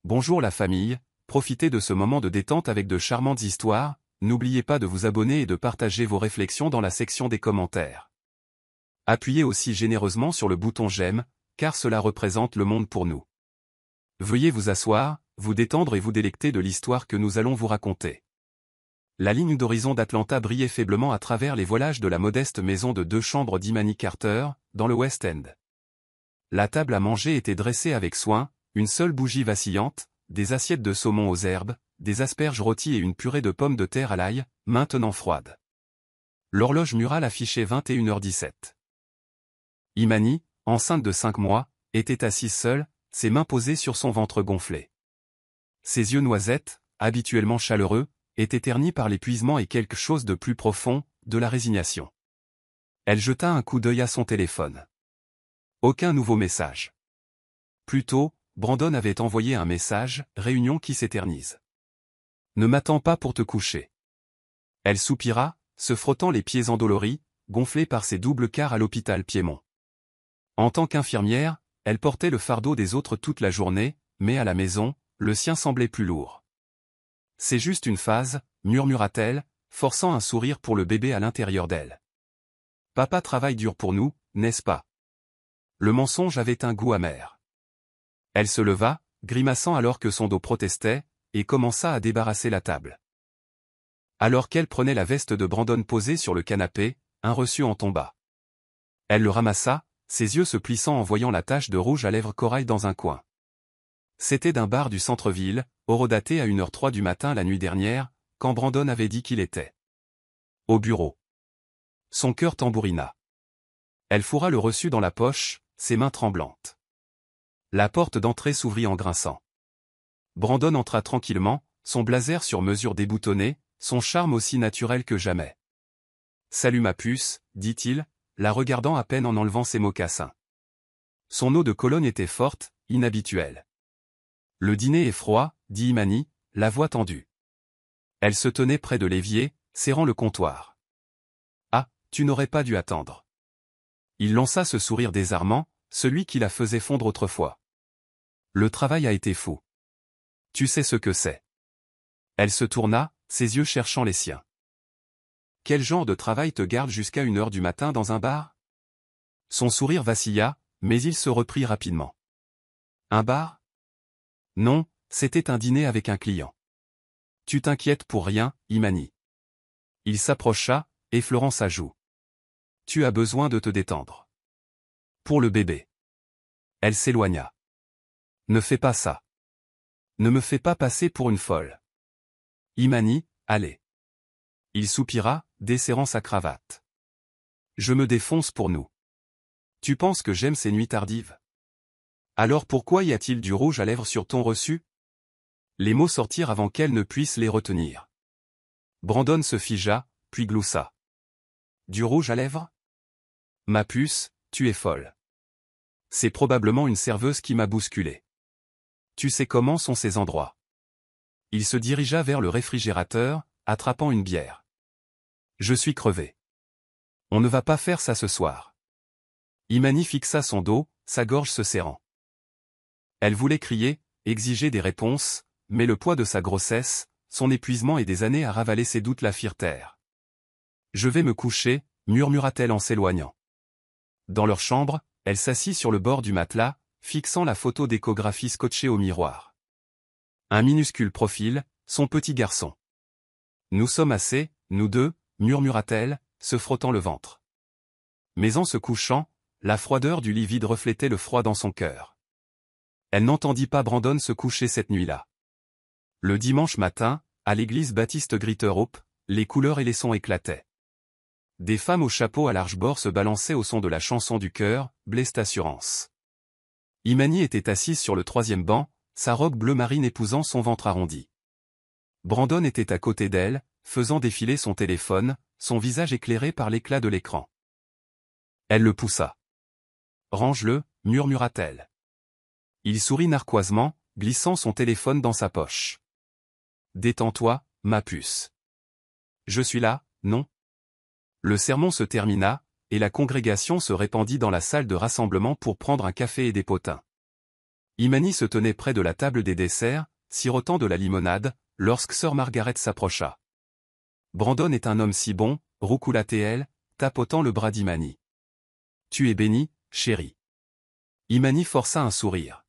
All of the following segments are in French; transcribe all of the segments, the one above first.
Bonjour la famille, profitez de ce moment de détente avec de charmantes histoires, n'oubliez pas de vous abonner et de partager vos réflexions dans la section des commentaires. Appuyez aussi généreusement sur le bouton j'aime, car cela représente le monde pour nous. Veuillez vous asseoir, vous détendre et vous délecter de l'histoire que nous allons vous raconter. La ligne d'horizon d'Atlanta brillait faiblement à travers les voilages de la modeste maison de 2 chambres d'Imani Carter, dans le West End. La table à manger était dressée avec soin, une seule bougie vacillante, des assiettes de saumon aux herbes, des asperges rôties et une purée de pommes de terre à l'ail, maintenant froide. L'horloge murale affichait 21h17. Imani, enceinte de 5 mois, était assise seule, ses mains posées sur son ventre gonflé. Ses yeux noisettes, habituellement chaleureux, étaient ternis par l'épuisement et quelque chose de plus profond, de la résignation. Elle jeta un coup d'œil à son téléphone. Aucun nouveau message. Plus tôt, Brandon avait envoyé un message, réunion qui s'éternise. Ne m'attends pas pour te coucher. Elle soupira, se frottant les pieds endoloris, gonflés par ses doubles quarts à l'hôpital Piémont. En tant qu'infirmière, elle portait le fardeau des autres toute la journée, mais à la maison, le sien semblait plus lourd. C'est juste une phase, murmura-t-elle, forçant un sourire pour le bébé à l'intérieur d'elle. Papa travaille dur pour nous, n'est-ce pas? Le mensonge avait un goût amer. Elle se leva, grimaçant alors que son dos protestait, et commença à débarrasser la table. Alors qu'elle prenait la veste de Brandon posée sur le canapé, un reçu en tomba. Elle le ramassa, ses yeux se plissant en voyant la tache de rouge à lèvres corail dans un coin. C'était d'un bar du centre-ville, horodaté à 1h03 du matin la nuit dernière, quand Brandon avait dit qu'il était au bureau. Son cœur tambourina. Elle fourra le reçu dans la poche, ses mains tremblantes. La porte d'entrée s'ouvrit en grinçant. Brandon entra tranquillement, son blazer sur mesure déboutonné, son charme aussi naturel que jamais. « Salut ma puce », dit-il, la regardant à peine en enlevant ses mocassins. Son eau de Cologne était forte, inhabituelle. « Le dîner est froid », dit Imani, la voix tendue. Elle se tenait près de l'évier, serrant le comptoir. « Ah, tu n'aurais pas dû attendre. » Il lança ce sourire désarmant, celui qui la faisait fondre autrefois. « Le travail a été fou. Tu sais ce que c'est. » Elle se tourna, ses yeux cherchant les siens. « Quel genre de travail te garde jusqu'à 1h du matin dans un bar ?» Son sourire vacilla, mais il se reprit rapidement. « Un bar ? Non, c'était un dîner avec un client. »« Tu t'inquiètes pour rien, Imani. » Il s'approcha, effleurant sa joue. « Tu as besoin de te détendre. » Pour le bébé. Elle s'éloigna. « Ne fais pas ça. Ne me fais pas passer pour une folle. » Imani, allez. Il soupira, desserrant sa cravate. « Je me défonce pour nous. Tu penses que j'aime ces nuits tardives? Alors pourquoi y a-t-il du rouge à lèvres sur ton reçu ?» Les mots sortirent avant qu'elle ne puisse les retenir. Brandon se figea, puis gloussa. « Du rouge à lèvres? Ma puce, tu es folle. C'est probablement une serveuse qui m'a bousculé. Tu sais comment sont ces endroits. » Il se dirigea vers le réfrigérateur, attrapant une bière. « Je suis crevé. On ne va pas faire ça ce soir. » Imani fixa son dos, sa gorge se serrant. Elle voulait crier, exiger des réponses, mais le poids de sa grossesse, son épuisement et des années à ravaler ses doutes la firent taire. « Je vais me coucher », murmura-t-elle en s'éloignant. Dans leur chambre, elle s'assit sur le bord du matelas, fixant la photo d'échographie scotchée au miroir. Un minuscule profil, son petit garçon. « Nous sommes assez, nous deux », murmura-t-elle, se frottant le ventre. Mais en se couchant, la froideur du lit vide reflétait le froid dans son cœur. Elle n'entendit pas Brandon se coucher cette nuit-là. Le dimanche matin, à l'église baptiste Griterhope, les couleurs et les sons éclataient. Des femmes au chapeau à large bord se balançaient au son de la chanson du chœur, Blessed Assurance. Imani était assise sur le 3e banc, sa robe bleu marine épousant son ventre arrondi. Brandon était à côté d'elle, faisant défiler son téléphone, son visage éclairé par l'éclat de l'écran. Elle le poussa. « Range-le », murmura-t-elle. Il sourit narquoisement, glissant son téléphone dans sa poche. « Détends-toi, ma puce. Je suis là, non ?» Le sermon se termina, et la congrégation se répandit dans la salle de rassemblement pour prendre un café et des potins. Imani se tenait près de la table des desserts, sirotant de la limonade, lorsque sœur Margaret s'approcha. Brandon est un homme si bon, roucoula-t-elle, tapotant le bras d'Imani. Tu es bénie, chérie. Imani força un sourire.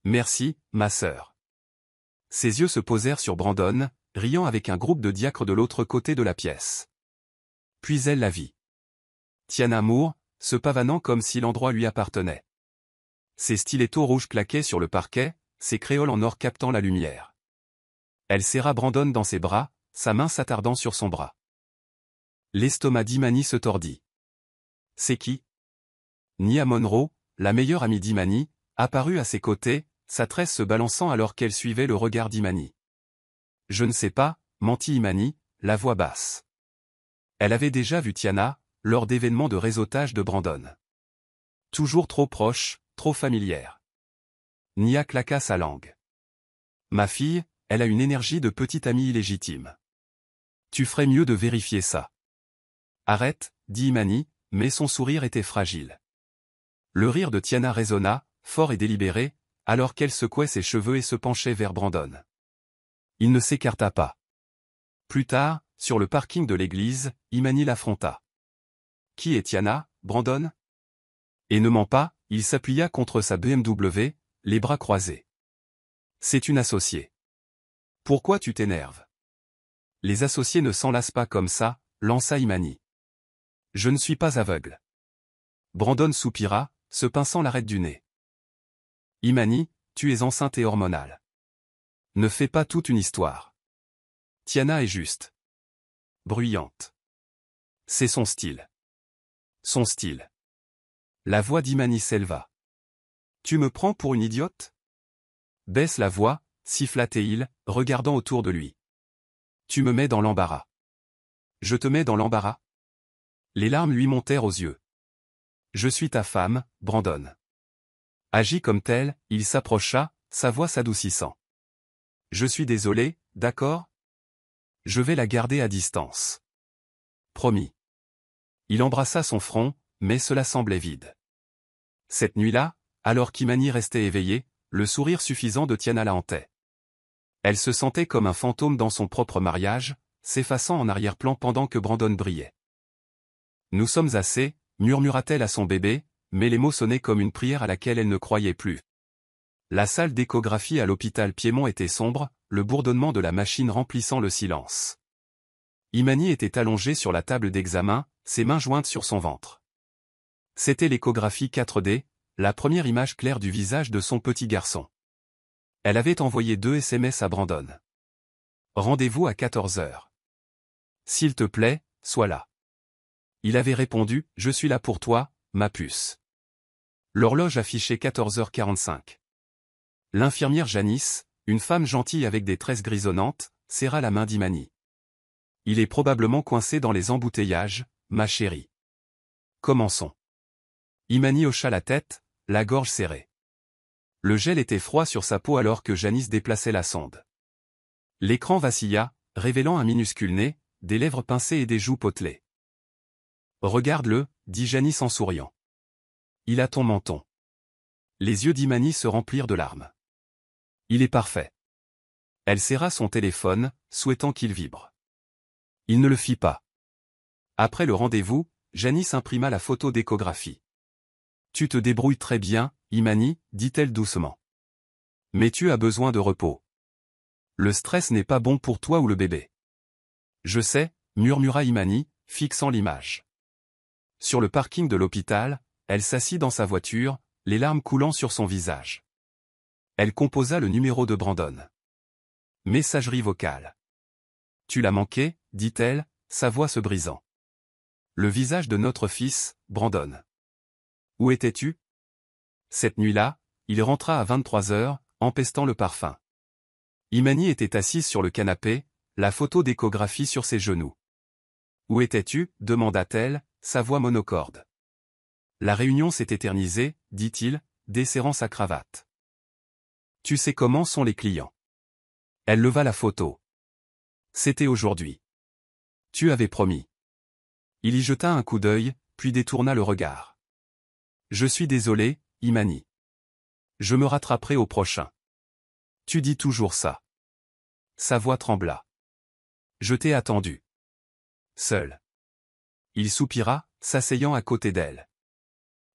Merci, ma sœur. Ses yeux se posèrent sur Brandon, riant avec un groupe de diacres de l'autre côté de la pièce. Puis elle la vit. Tiana Moore, se pavanant comme si l'endroit lui appartenait. Ses stilettos rouges claquaient sur le parquet, ses créoles en or captant la lumière. Elle serra Brandon dans ses bras, sa main s'attardant sur son bras. L'estomac d'Imani se tordit. C'est qui? Nia Monroe, la meilleure amie d'Imani, apparut à ses côtés, sa tresse se balançant alors qu'elle suivait le regard d'Imani. Je ne sais pas, mentit Imani, la voix basse. Elle avait déjà vu Tiana, lors d'événements de réseautage de Brandon. Toujours trop proche, trop familière. Nia claqua sa langue. Ma fille, elle a une énergie de petite amie illégitime. Tu ferais mieux de vérifier ça. Arrête, dit Imani, mais son sourire était fragile. Le rire de Tiana résonna, fort et délibéré, alors qu'elle secouait ses cheveux et se penchait vers Brandon. Il ne s'écarta pas. Plus tard, sur le parking de l'église, Imani l'affronta. Qui est Tiana, Brandon? Et ne ment pas, il s'appuya contre sa BMW, les bras croisés. C'est une associée. Pourquoi tu t'énerves? Les associés ne s'enlacent pas comme ça, lança Imani. Je ne suis pas aveugle. Brandon soupira, se pinçant l'arête du nez. Imani, tu es enceinte et hormonale. Ne fais pas toute une histoire. Tiana est juste. Bruyante. C'est son style. Son style. La voix d'Imani s'éleva. Tu me prends pour une idiote? Baisse la voix, siffla-t-il, regardant autour de lui. Tu me mets dans l'embarras. Je te mets dans l'embarras? Les larmes lui montèrent aux yeux. Je suis ta femme, Brandon. Agi comme tel, il s'approcha, sa voix s'adoucissant. Je suis désolé, d'accord? Je vais la garder à distance. Promis. Il embrassa son front, mais cela semblait vide. Cette nuit-là, alors qu'Imani restait éveillée, le sourire suffisant de Tiana la hantait. Elle se sentait comme un fantôme dans son propre mariage, s'effaçant en arrière-plan pendant que Brandon brillait. Nous sommes assez, murmura-t-elle à son bébé, mais les mots sonnaient comme une prière à laquelle elle ne croyait plus. La salle d'échographie à l'hôpital Piémont était sombre, le bourdonnement de la machine remplissant le silence. Imani était allongée sur la table d'examen, ses mains jointes sur son ventre. C'était l'échographie 4D, la première image claire du visage de son petit garçon. Elle avait envoyé 2 SMS à Brandon. Rendez-vous à 14 heures. S'il te plaît, sois là. Il avait répondu, je suis là pour toi, ma puce. L'horloge affichait 14h45. L'infirmière Janice, une femme gentille avec des tresses grisonnantes, serra la main d'Imani. Il est probablement coincé dans les embouteillages, ma chérie. Commençons. Imani hocha la tête, la gorge serrée. Le gel était froid sur sa peau alors que Janice déplaçait la sonde. L'écran vacilla, révélant un minuscule nez, des lèvres pincées et des joues potelées. Regarde-le, dit Janice en souriant. Il a ton menton. Les yeux d'Imani se remplirent de larmes. Il est parfait. Elle serra son téléphone, souhaitant qu'il vibre. Il ne le fit pas. Après le rendez-vous, Janice imprima la photo d'échographie. Tu te débrouilles très bien, Imani, dit-elle doucement. Mais tu as besoin de repos. Le stress n'est pas bon pour toi ou le bébé. Je sais, murmura Imani, fixant l'image. Sur le parking de l'hôpital, elle s'assit dans sa voiture, les larmes coulant sur son visage. Elle composa le numéro de Brandon. Messagerie vocale. Tu l'as manqué, dit-elle, sa voix se brisant. Le visage de notre fils, Brandon. Où étais-tu? Cette nuit-là, il rentra à 23 heures, empestant le parfum. Imani était assise sur le canapé, la photo d'échographie sur ses genoux. Où étais-tu? Demanda-t-elle, sa voix monocorde. La réunion s'est éternisée, dit-il, desserrant sa cravate. Tu sais comment sont les clients. Elle leva la photo. C'était aujourd'hui. Tu avais promis. Il y jeta un coup d'œil, puis détourna le regard. Je suis désolé, Imani. Je me rattraperai au prochain. Tu dis toujours ça. Sa voix trembla. Je t'ai attendu. Seul. Il soupira, s'asseyant à côté d'elle.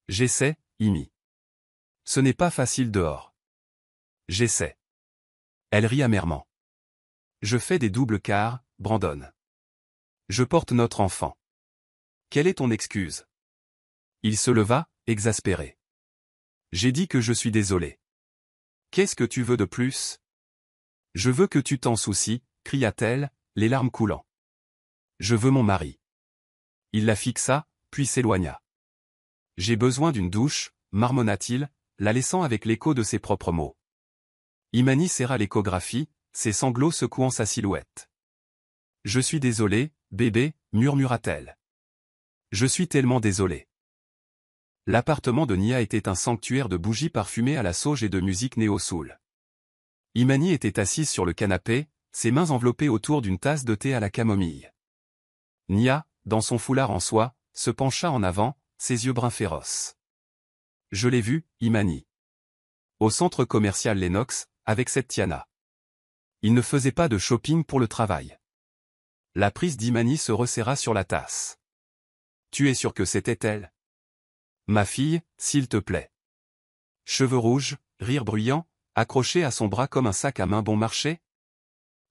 J'essaie, Amy. Ce n'est pas facile dehors. J'essaie. Elle rit amèrement. Je fais des doubles quarts, Brandon. Je porte notre enfant. Quelle est ton excuse? Il se leva, exaspéré. J'ai dit que je suis désolé. Qu'est-ce que tu veux de plus? Je veux que tu t'en soucies, cria-t-elle, les larmes coulant. Je veux mon mari. Il la fixa, puis s'éloigna. J'ai besoin d'une douche, marmonna-t-il, la laissant avec l'écho de ses propres mots. Imani serra l'échographie, ses sanglots secouant sa silhouette. Je suis désolé, bébé, murmura-t-elle. Je suis tellement désolé. L'appartement de Nia était un sanctuaire de bougies parfumées à la sauge et de musique néo-soul. Imani était assise sur le canapé, ses mains enveloppées autour d'une tasse de thé à la camomille. Nia, dans son foulard en soie, se pencha en avant, ses yeux bruns féroces. Je l'ai vu, Imani. Au centre commercial Lennox, avec cette Tiana. Il ne faisait pas de shopping pour le travail. La prise d'Imani se resserra sur la tasse. Tu es sûr que c'était elle? Ma fille, s'il te plaît. Cheveux rouges, rire bruyant, accroché à son bras comme un sac à main bon marché?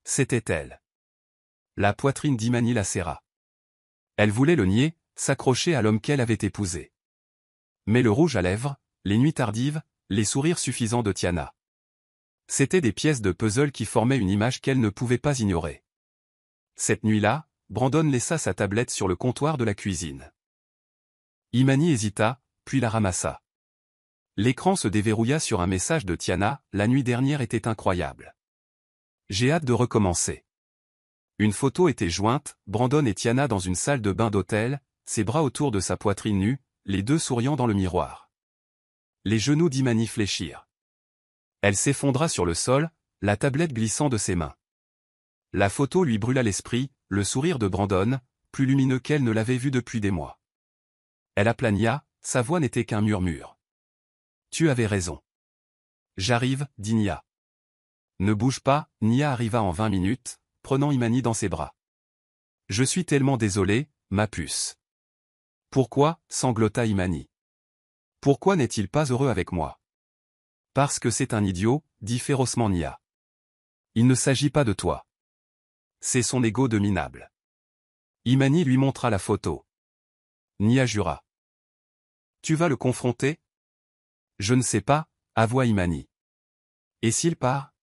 C'était elle. La poitrine d'Imani la serra. Elle voulait le nier, s'accrocher à l'homme qu'elle avait épousé. Mais le rouge à lèvres, les nuits tardives, les sourires suffisants de Tiana. C'étaient des pièces de puzzle qui formaient une image qu'elle ne pouvait pas ignorer. Cette nuit-là, Brandon laissa sa tablette sur le comptoir de la cuisine. Imani hésita, puis la ramassa. L'écran se déverrouilla sur un message de Tiana, la nuit dernière était incroyable. J'ai hâte de recommencer. Une photo était jointe, Brandon et Tiana dans une salle de bain d'hôtel, ses bras autour de sa poitrine nue, les deux souriant dans le miroir. Les genoux d'Imani fléchirent. Elle s'effondra sur le sol, la tablette glissant de ses mains. La photo lui brûla l'esprit, le sourire de Brandon, plus lumineux qu'elle ne l'avait vu depuis des mois. Elle appela Nia, sa voix n'était qu'un murmure. Tu avais raison. J'arrive, dit Nia. Ne bouge pas, Nia arriva en 20 minutes, prenant Imani dans ses bras. Je suis tellement désolé, ma puce. Pourquoi, sanglota Imani. Pourquoi n'est-il pas heureux avec moi? Parce que c'est un idiot, dit férocement Nia. Il ne s'agit pas de toi. C'est son ego de minable. Imani lui montra la photo. Nia jura. Tu vas le confronter? Je ne sais pas, avoua Imani. Et s'il part?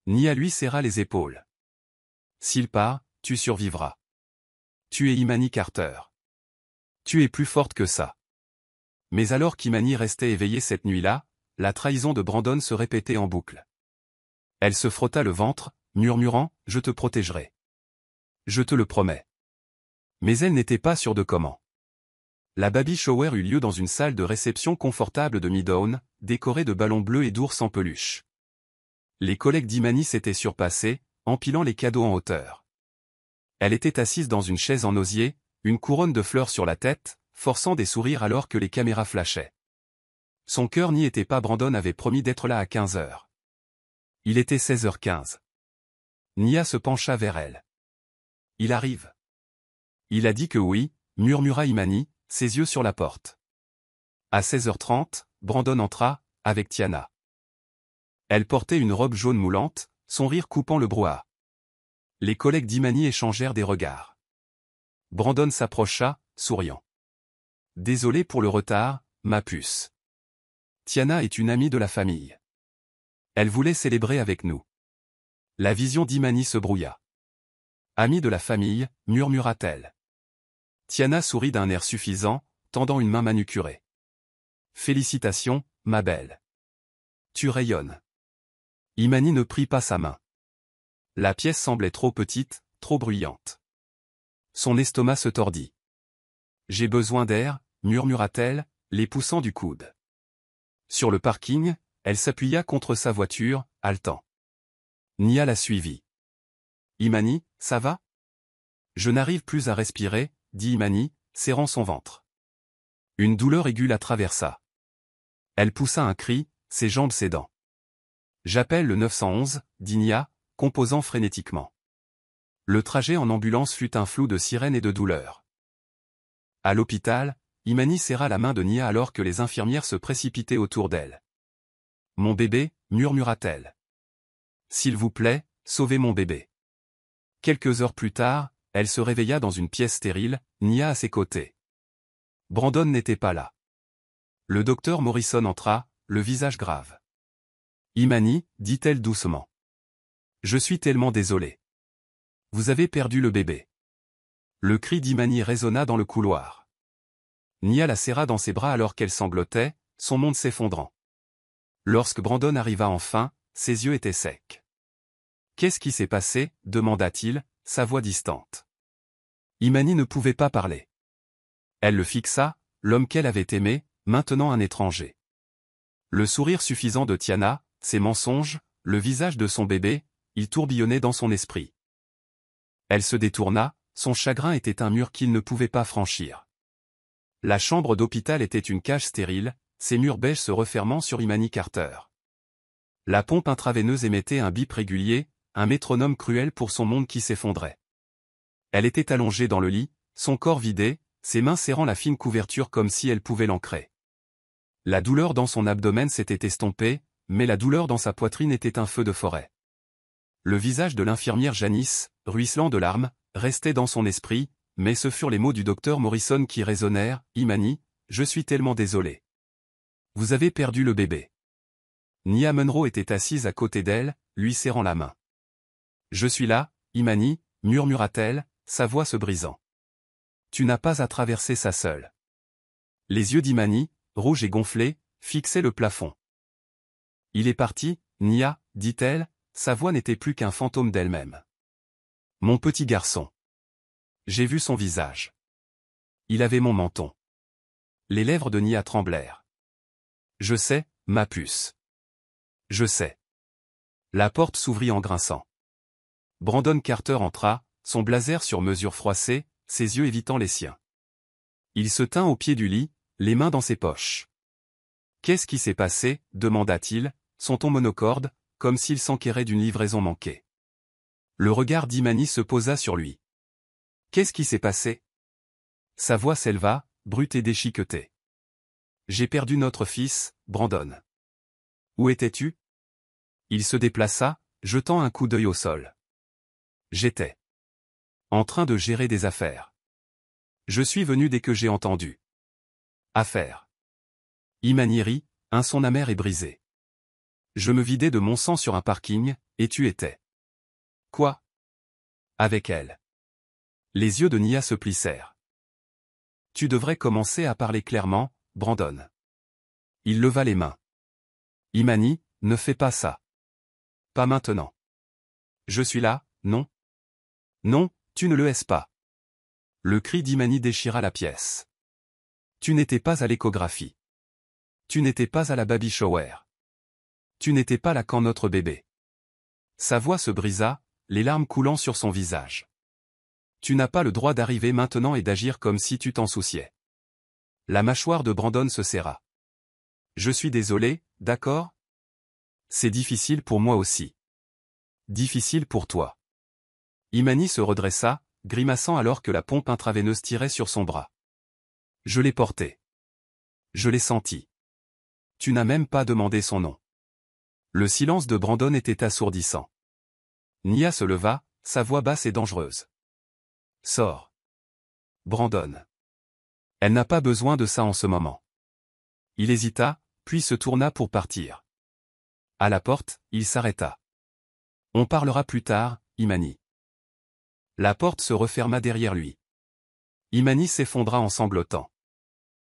Nia lui serra les épaules. S'il part, tu survivras. Tu es Imani Carter. Tu es plus forte que ça. Mais alors qu'Imani restait éveillée cette nuit-là, la trahison de Brandon se répétait en boucle. Elle se frotta le ventre, murmurant « Je te protégerai. Je te le promets. » Mais elle n'était pas sûre de comment. La baby shower eut lieu dans une salle de réception confortable de Midtown, décorée de ballons bleus et d'ours en peluche. Les collègues d'Imani s'étaient surpassés, empilant les cadeaux en hauteur. Elle était assise dans une chaise en osier, une couronne de fleurs sur la tête, forçant des sourires alors que les caméras flashaient. Son cœur n'y était pas. Brandon avait promis d'être là à 15h. Il était 16h15. Nia se pencha vers elle. Il arrive. Il a dit que oui, murmura Imani, ses yeux sur la porte. À 16h30, Brandon entra, avec Tiana. Elle portait une robe jaune moulante, son rire coupant le brouhaha. Les collègues d'Imani échangèrent des regards. Brandon s'approcha, souriant. Désolé pour le retard, ma puce. Tiana est une amie de la famille. Elle voulait célébrer avec nous. La vision d'Imani se brouilla. Amie de la famille, murmura-t-elle. Tiana sourit d'un air suffisant, tendant une main manucurée. Félicitations, ma belle. Tu rayonnes. Imani ne prit pas sa main. La pièce semblait trop petite, trop bruyante. Son estomac se tordit. J'ai besoin d'air, murmura-t-elle, les poussant du coude. Sur le parking, elle s'appuya contre sa voiture, haletant. Nia la suivit. Imani, ça va? Je n'arrive plus à respirer, dit Imani, serrant son ventre. Une douleur aiguë la traversa. Elle poussa un cri, ses jambes cédant. J'appelle le 911, dit Nia, composant frénétiquement. Le trajet en ambulance fut un flou de sirènes et de douleurs. À l'hôpital, Imani serra la main de Nia alors que les infirmières se précipitaient autour d'elle. « Mon bébé » murmura-t-elle. « S'il vous plaît, sauvez mon bébé. » Quelques heures plus tard, elle se réveilla dans une pièce stérile, Nia à ses côtés. Brandon n'était pas là. Le docteur Morrison entra, le visage grave. « Imani » dit-elle doucement. « Je suis tellement désolée. Vous avez perdu le bébé. » Le cri d'Imani résonna dans le couloir. Nia la serra dans ses bras alors qu'elle sanglotait, son monde s'effondrant. Lorsque Brandon arriva enfin, ses yeux étaient secs. « Qu'est-ce qui s'est passé » demanda-t-il, sa voix distante. Imani ne pouvait pas parler. Elle le fixa, l'homme qu'elle avait aimé, maintenant un étranger. Le sourire suffisant de Tiana, ses mensonges, le visage de son bébé, il tourbillonnait dans son esprit. Elle se détourna, son chagrin était un mur qu'il ne pouvait pas franchir. La chambre d'hôpital était une cage stérile, ses murs beiges se refermant sur Imani Carter. La pompe intraveineuse émettait un bip régulier, un métronome cruel pour son monde qui s'effondrait. Elle était allongée dans le lit, son corps vidé, ses mains serrant la fine couverture comme si elle pouvait l'ancrer. La douleur dans son abdomen s'était estompée, mais la douleur dans sa poitrine était un feu de forêt. Le visage de l'infirmière Janice, ruisselant de larmes, restait dans son esprit, mais ce furent les mots du docteur Morrison qui résonnèrent. « Imani, je suis tellement désolé. Vous avez perdu le bébé. » Nia Munro était assise à côté d'elle, lui serrant la main. « Je suis là, Imani, » murmura-t-elle, sa voix se brisant. « Tu n'as pas à traverser ça seule. » Les yeux d'Imani, rouges et gonflés, fixaient le plafond. « Il est parti, Nia, » dit-elle, sa voix n'était plus qu'un fantôme d'elle-même. « Mon petit garçon. J'ai vu son visage. Il avait mon menton. » Les lèvres de Nia tremblèrent. « Je sais, ma puce. Je sais. » La porte s'ouvrit en grinçant. Brandon Carter entra, son blazer sur mesure froissé, ses yeux évitant les siens. Il se tint au pied du lit, les mains dans ses poches. « Qu'est-ce qui s'est passé » demanda-t-il, son ton monocorde, comme s'il s'enquérait d'une livraison manquée. Le regard d'Imani se posa sur lui. « Qu'est-ce qui s'est passé » Sa voix s'éleva, brute et déchiquetée. « J'ai perdu notre fils, Brandon. » « Où étais-tu » Il se déplaça, jetant un coup d'œil au sol. « J'étais en train de gérer des affaires. Je suis venu dès que j'ai entendu. » « Affaires. » Imani rit, un son amer et brisé. « Je me vidais de mon sang sur un parking, et tu étais. » « Quoi ?» Avec elle. Les yeux de Nia se plissèrent. « Tu devrais commencer à parler clairement, Brandon. » Il leva les mains. « Imani, ne fais pas ça. Pas maintenant. Je suis là, non ? Non, tu ne le es pas. » Le cri d'Imani déchira la pièce. « Tu n'étais pas à l'échographie. Tu n'étais pas à la baby shower. Tu n'étais pas là quand notre bébé. » Sa voix se brisa, les larmes coulant sur son visage. « Tu n'as pas le droit d'arriver maintenant et d'agir comme si tu t'en souciais. » La mâchoire de Brandon se serra. « Je suis désolé, d'accord ? C'est difficile pour moi aussi. Difficile pour toi. » Imani se redressa, grimaçant alors que la pompe intraveineuse tirait sur son bras. « Je l'ai porté. Je l'ai senti. Tu n'as même pas demandé son nom. » Le silence de Brandon était assourdissant. Nia se leva, sa voix basse et dangereuse. « Sors. Brandon. » Elle n'a pas besoin de ça en ce moment. Il hésita, puis se tourna pour partir. À la porte, il s'arrêta. « On parlera plus tard, Imani. » La porte se referma derrière lui. Imani s'effondra en sanglotant.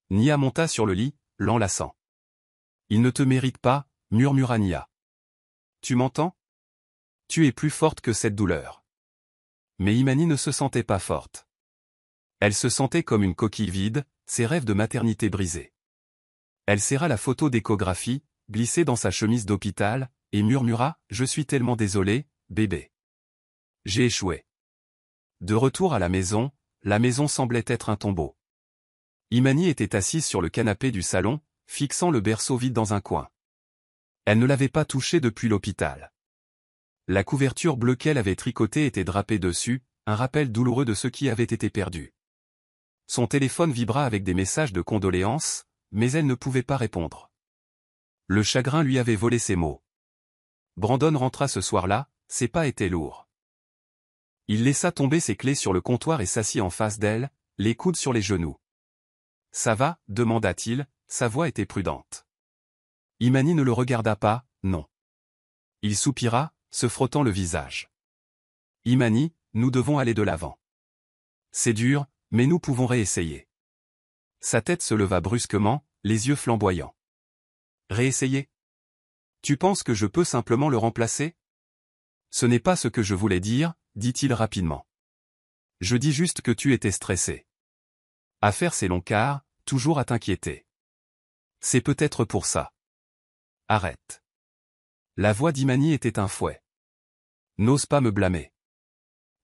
Nia monta sur le lit, l'enlaçant. « Il ne te mérite pas, » murmura Nia. « Tu m'entends ? Tu es plus forte que cette douleur. » Mais Imani ne se sentait pas forte. Elle se sentait comme une coquille vide, ses rêves de maternité brisés. Elle serra la photo d'échographie, glissée dans sa chemise d'hôpital, et murmura « Je suis tellement désolée, bébé. J'ai échoué. » De retour à la maison semblait être un tombeau. Imani était assise sur le canapé du salon, fixant le berceau vide dans un coin. Elle ne l'avait pas touché depuis l'hôpital. La couverture bleue qu'elle avait tricotée était drapée dessus, un rappel douloureux de ce qui avait été perdu. Son téléphone vibra avec des messages de condoléances, mais elle ne pouvait pas répondre. Le chagrin lui avait volé ses mots. Brandon rentra ce soir-là, ses pas étaient lourds. Il laissa tomber ses clés sur le comptoir et s'assit en face d'elle, les coudes sur les genoux. « Ça va ?» demanda-t-il, sa voix était prudente. Imani ne le regarda pas, non. Il soupira, se frottant le visage. « Imani, nous devons aller de l'avant. C'est dur, mais nous pouvons réessayer. » Sa tête se leva brusquement, les yeux flamboyants. « Réessayer ? Tu penses que je peux simplement le remplacer ? » Ce n'est pas ce que je voulais dire, dit-il rapidement. Je dis juste que tu étais stressé. À faire ces longs quarts, toujours à t'inquiéter. C'est peut-être pour ça. Arrête. La voix d'Imani était un fouet. N'ose pas me blâmer.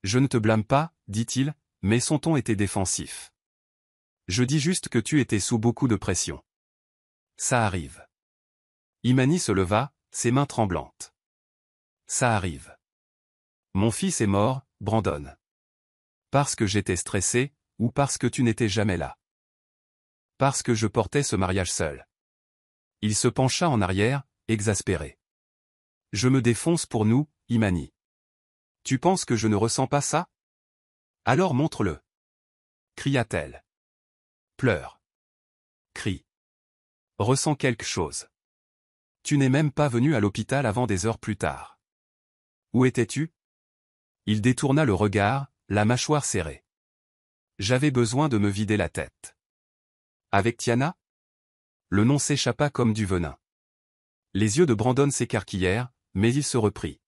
Je ne te blâme pas, dit-il, mais son ton était défensif. Je dis juste que tu étais sous beaucoup de pression. Ça arrive. Imani se leva, ses mains tremblantes. Ça arrive. Mon fils est mort, Brandon. Parce que j'étais stressé, ou parce que tu n'étais jamais là. Parce que je portais ce mariage seul. Il se pencha en arrière, exaspéré. Je me défonce pour nous, Imani. Tu penses que je ne ressens pas ça? Alors montre-le. Cria-t-elle. Pleure. Crie. Ressens quelque chose. Tu n'es même pas venu à l'hôpital avant des heures plus tard. Où étais-tu? Il détourna le regard, la mâchoire serrée. J'avais besoin de me vider la tête. Avec Tiana? Le nom s'échappa comme du venin. Les yeux de Brandon s'écarquillèrent, mais il se reprit.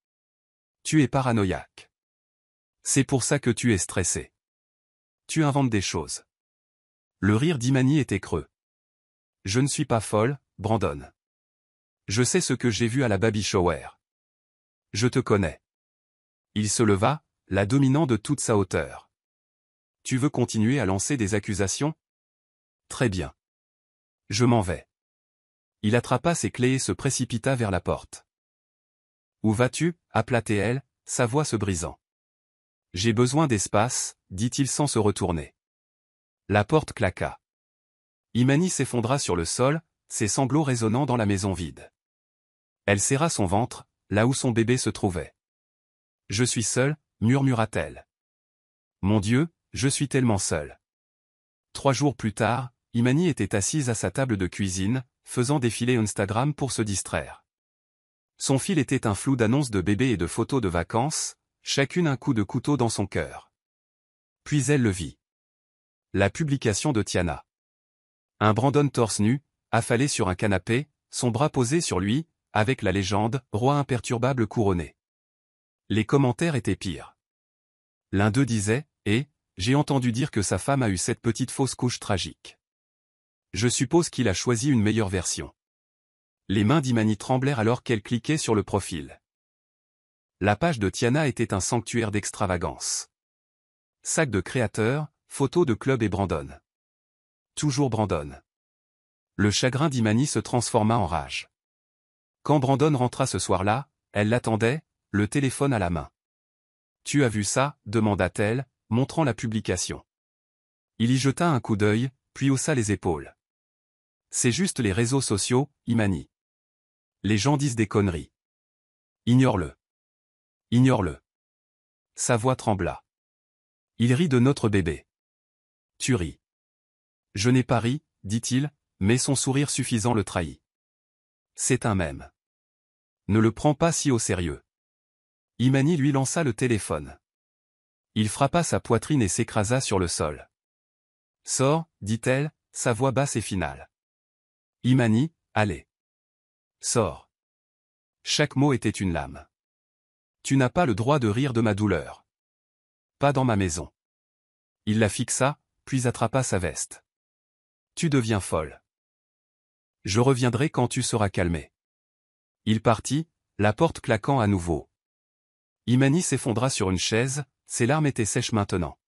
Tu es paranoïaque. C'est pour ça que tu es stressé. Tu inventes des choses. Le rire d'Imani était creux. Je ne suis pas folle, Brandon. Je sais ce que j'ai vu à la baby shower. Je te connais. Il se leva, la dominant de toute sa hauteur. Tu veux continuer à lancer des accusations? Très bien. Je m'en vais. Il attrapa ses clés et se précipita vers la porte. Où vas-tu? Appela-t-elle, sa voix se brisant. J'ai besoin d'espace, dit-il sans se retourner. La porte claqua. Imani s'effondra sur le sol, ses sanglots résonnant dans la maison vide. Elle serra son ventre, là où son bébé se trouvait. Je suis seule, murmura-t-elle. Mon Dieu, je suis tellement seule. 3 jours plus tard, Imani était assise à sa table de cuisine, faisant défiler Instagram pour se distraire. Son fil était un flou d'annonces de bébés et de photos de vacances, chacune un coup de couteau dans son cœur. Puis elle le vit. La publication de Tiana. Un Brandon torse nu, affalé sur un canapé, son bras posé sur lui, avec la légende « Roi imperturbable couronné ». Les commentaires étaient pires. L'un d'eux disait « Eh, j'ai entendu dire que sa femme a eu cette petite fausse couche tragique. Je suppose qu'il a choisi une meilleure version. » Les mains d'Imani tremblèrent alors qu'elle cliquait sur le profil. La page de Tiana était un sanctuaire d'extravagance. Sac de créateurs, photos de club et Brandon. Toujours Brandon. Le chagrin d'Imani se transforma en rage. Quand Brandon rentra ce soir-là, elle l'attendait, le téléphone à la main. « Tu as vu ça ?» demanda-t-elle, montrant la publication. Il y jeta un coup d'œil, puis haussa les épaules. « C'est juste les réseaux sociaux, Imani. Les gens disent des conneries. Ignore-le. Ignore-le. » Sa voix trembla. Il rit de notre bébé. Tu ris. Je n'ai pas ri, dit-il, mais son sourire suffisant le trahit. C'est un mème. Ne le prends pas si au sérieux. Imani lui lança le téléphone. Il frappa sa poitrine et s'écrasa sur le sol. Sors, dit-elle, sa voix basse et finale. Imani, allez. Sors. Chaque mot était une lame. Tu n'as pas le droit de rire de ma douleur. Pas dans ma maison. Il la fixa, puis attrapa sa veste. Tu deviens folle. Je reviendrai quand tu seras calmé. Il partit, la porte claquant à nouveau. Imani s'effondra sur une chaise, ses larmes étaient sèches maintenant.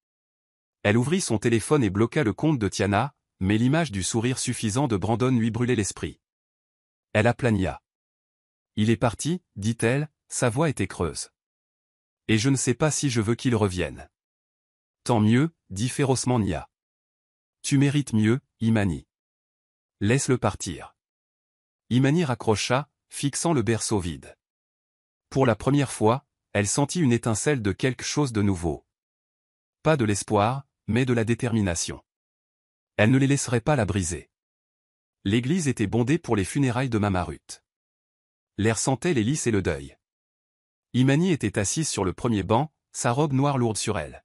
Elle ouvrit son téléphone et bloqua le compte de Tiana, mais l'image du sourire suffisant de Brandon lui brûlait l'esprit. Elle aplania. Il est parti, dit-elle, sa voix était creuse. Et je ne sais pas si je veux qu'il revienne. Tant mieux, dit férocement Nia. Tu mérites mieux, Imani. Laisse-le partir. Imani raccrocha, fixant le berceau vide. Pour la première fois, elle sentit une étincelle de quelque chose de nouveau. Pas de l'espoir, mais de la détermination. Elle ne les laisserait pas la briser. L'église était bondée pour les funérailles de Mama Ruth. L'air sentait les lys et le deuil. Imani était assise sur le premier banc, sa robe noire lourde sur elle.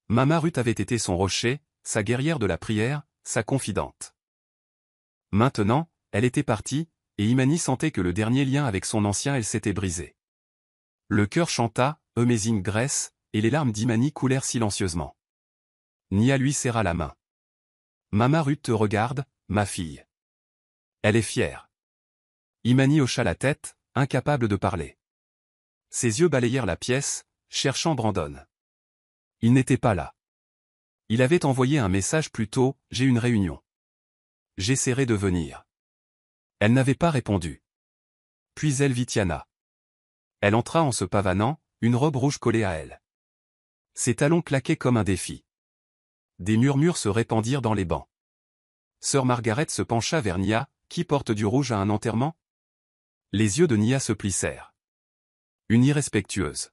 Mama Ruth avait été son rocher, sa guerrière de la prière, sa confidente. Maintenant, elle était partie, et Imani sentait que le dernier lien avec son ancien elle s'était brisé. Le cœur chanta, Amazing Grace, et les larmes d'Imani coulèrent silencieusement. Nia lui serra la main. Mama Ruth te regarde, ma fille. Elle est fière. Imani hocha la tête, incapable de parler. Ses yeux balayèrent la pièce, cherchant Brandon. Il n'était pas là. Il avait envoyé un message plus tôt, j'ai une réunion. J'essaierai de venir. Elle n'avait pas répondu. Puis elle vit Tiana. Elle entra en se pavanant, une robe rouge collée à elle. Ses talons claquaient comme un défi. Des murmures se répandirent dans les bancs. Sœur Margaret se pencha vers Nia, qui porte du rouge à un enterrement? Les yeux de Nia se plissèrent. Une irrespectueuse.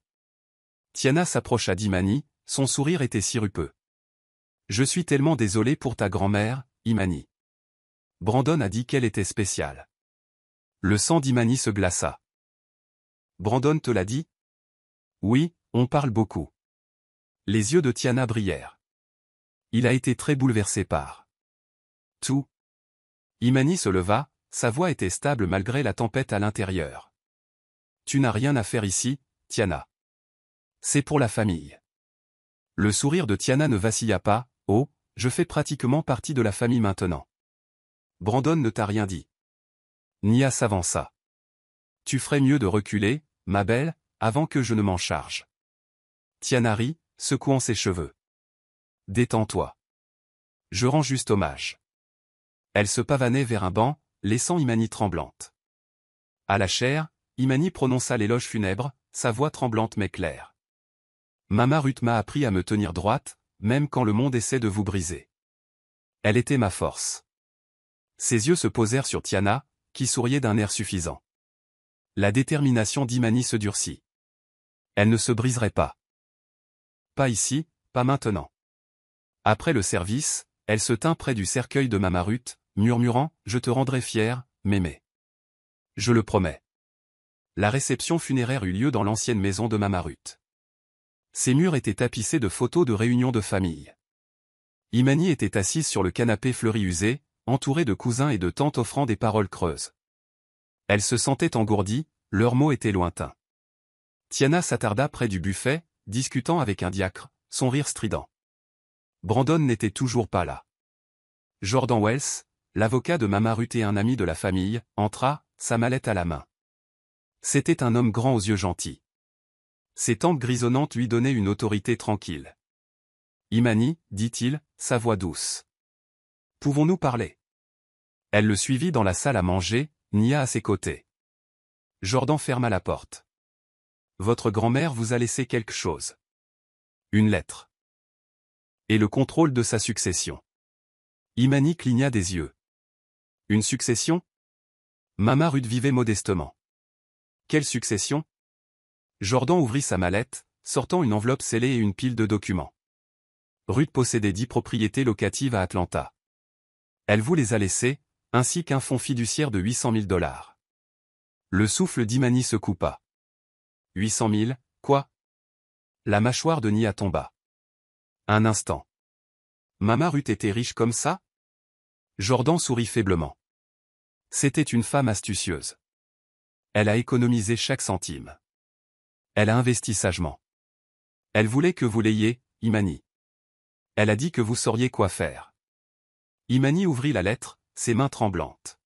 Tiana s'approcha d'Imani, son sourire était sirupeux. Je suis tellement désolé pour ta grand-mère, Imani. Brandon a dit qu'elle était spéciale. Le sang d'Imani se glaça. Brandon te l'a dit? Oui, on parle beaucoup. Les yeux de Tiana brillèrent. Il a été très bouleversé par tout. Imani se leva, sa voix était stable malgré la tempête à l'intérieur. Tu n'as rien à faire ici, Tiana. C'est pour la famille. Le sourire de Tiana ne vacilla pas, oh, je fais pratiquement partie de la famille maintenant. Brandon ne t'a rien dit. Nia s'avança. Tu ferais mieux de reculer, ma belle, avant que je ne m'en charge. Tiana rit, secouant ses cheveux. Détends-toi. Je rends juste hommage. Elle se pavanait vers un banc, laissant Imani tremblante. À la chaire, Imani prononça l'éloge funèbre, sa voix tremblante mais claire. Mama Ruth m'a appris à me tenir droite, même quand le monde essaie de vous briser. Elle était ma force. Ses yeux se posèrent sur Tiana, qui souriait d'un air suffisant. La détermination d'Imani se durcit. Elle ne se briserait pas. Pas ici, pas maintenant. Après le service, elle se tint près du cercueil de Mama Ruth, murmurant « Je te rendrai fière, mémé. Je le promets. » La réception funéraire eut lieu dans l'ancienne maison de Mama Ruth. Ses murs étaient tapissés de photos de réunions de famille. Imani était assise sur le canapé fleuri usé, entourée de cousins et de tantes offrant des paroles creuses. Elle se sentait engourdie, leurs mots étaient lointains. Tiana s'attarda près du buffet, discutant avec un diacre, son rire strident. Brandon n'était toujours pas là. Jordan Wells, l'avocat de Mama Ruth et un ami de la famille, entra, sa mallette à la main. C'était un homme grand aux yeux gentils. Ses tempes grisonnantes lui donnaient une autorité tranquille. Imani, dit-il, sa voix douce. Pouvons-nous parler? Elle le suivit dans la salle à manger, Nia à ses côtés. Jordan ferma la porte. Votre grand-mère vous a laissé quelque chose. Une lettre. Et le contrôle de sa succession. Imani cligna des yeux. Une succession? Mama Ruth vivait modestement. Quelle succession? Jordan ouvrit sa mallette, sortant une enveloppe scellée et une pile de documents. Ruth possédait 10 propriétés locatives à Atlanta. Elle vous les a laissées, ainsi qu'un fonds fiduciaire de 800 000 $. Le souffle d'Imani se coupa. 800 000, quoi? La mâchoire de Nia tomba. Un instant. Mama Ruth était riche comme ça? Jordan sourit faiblement. C'était une femme astucieuse. Elle a économisé chaque centime. Elle a investi sagement. Elle voulait que vous l'ayez, Imani. Elle a dit que vous sauriez quoi faire. Imani ouvrit la lettre, ses mains tremblantes.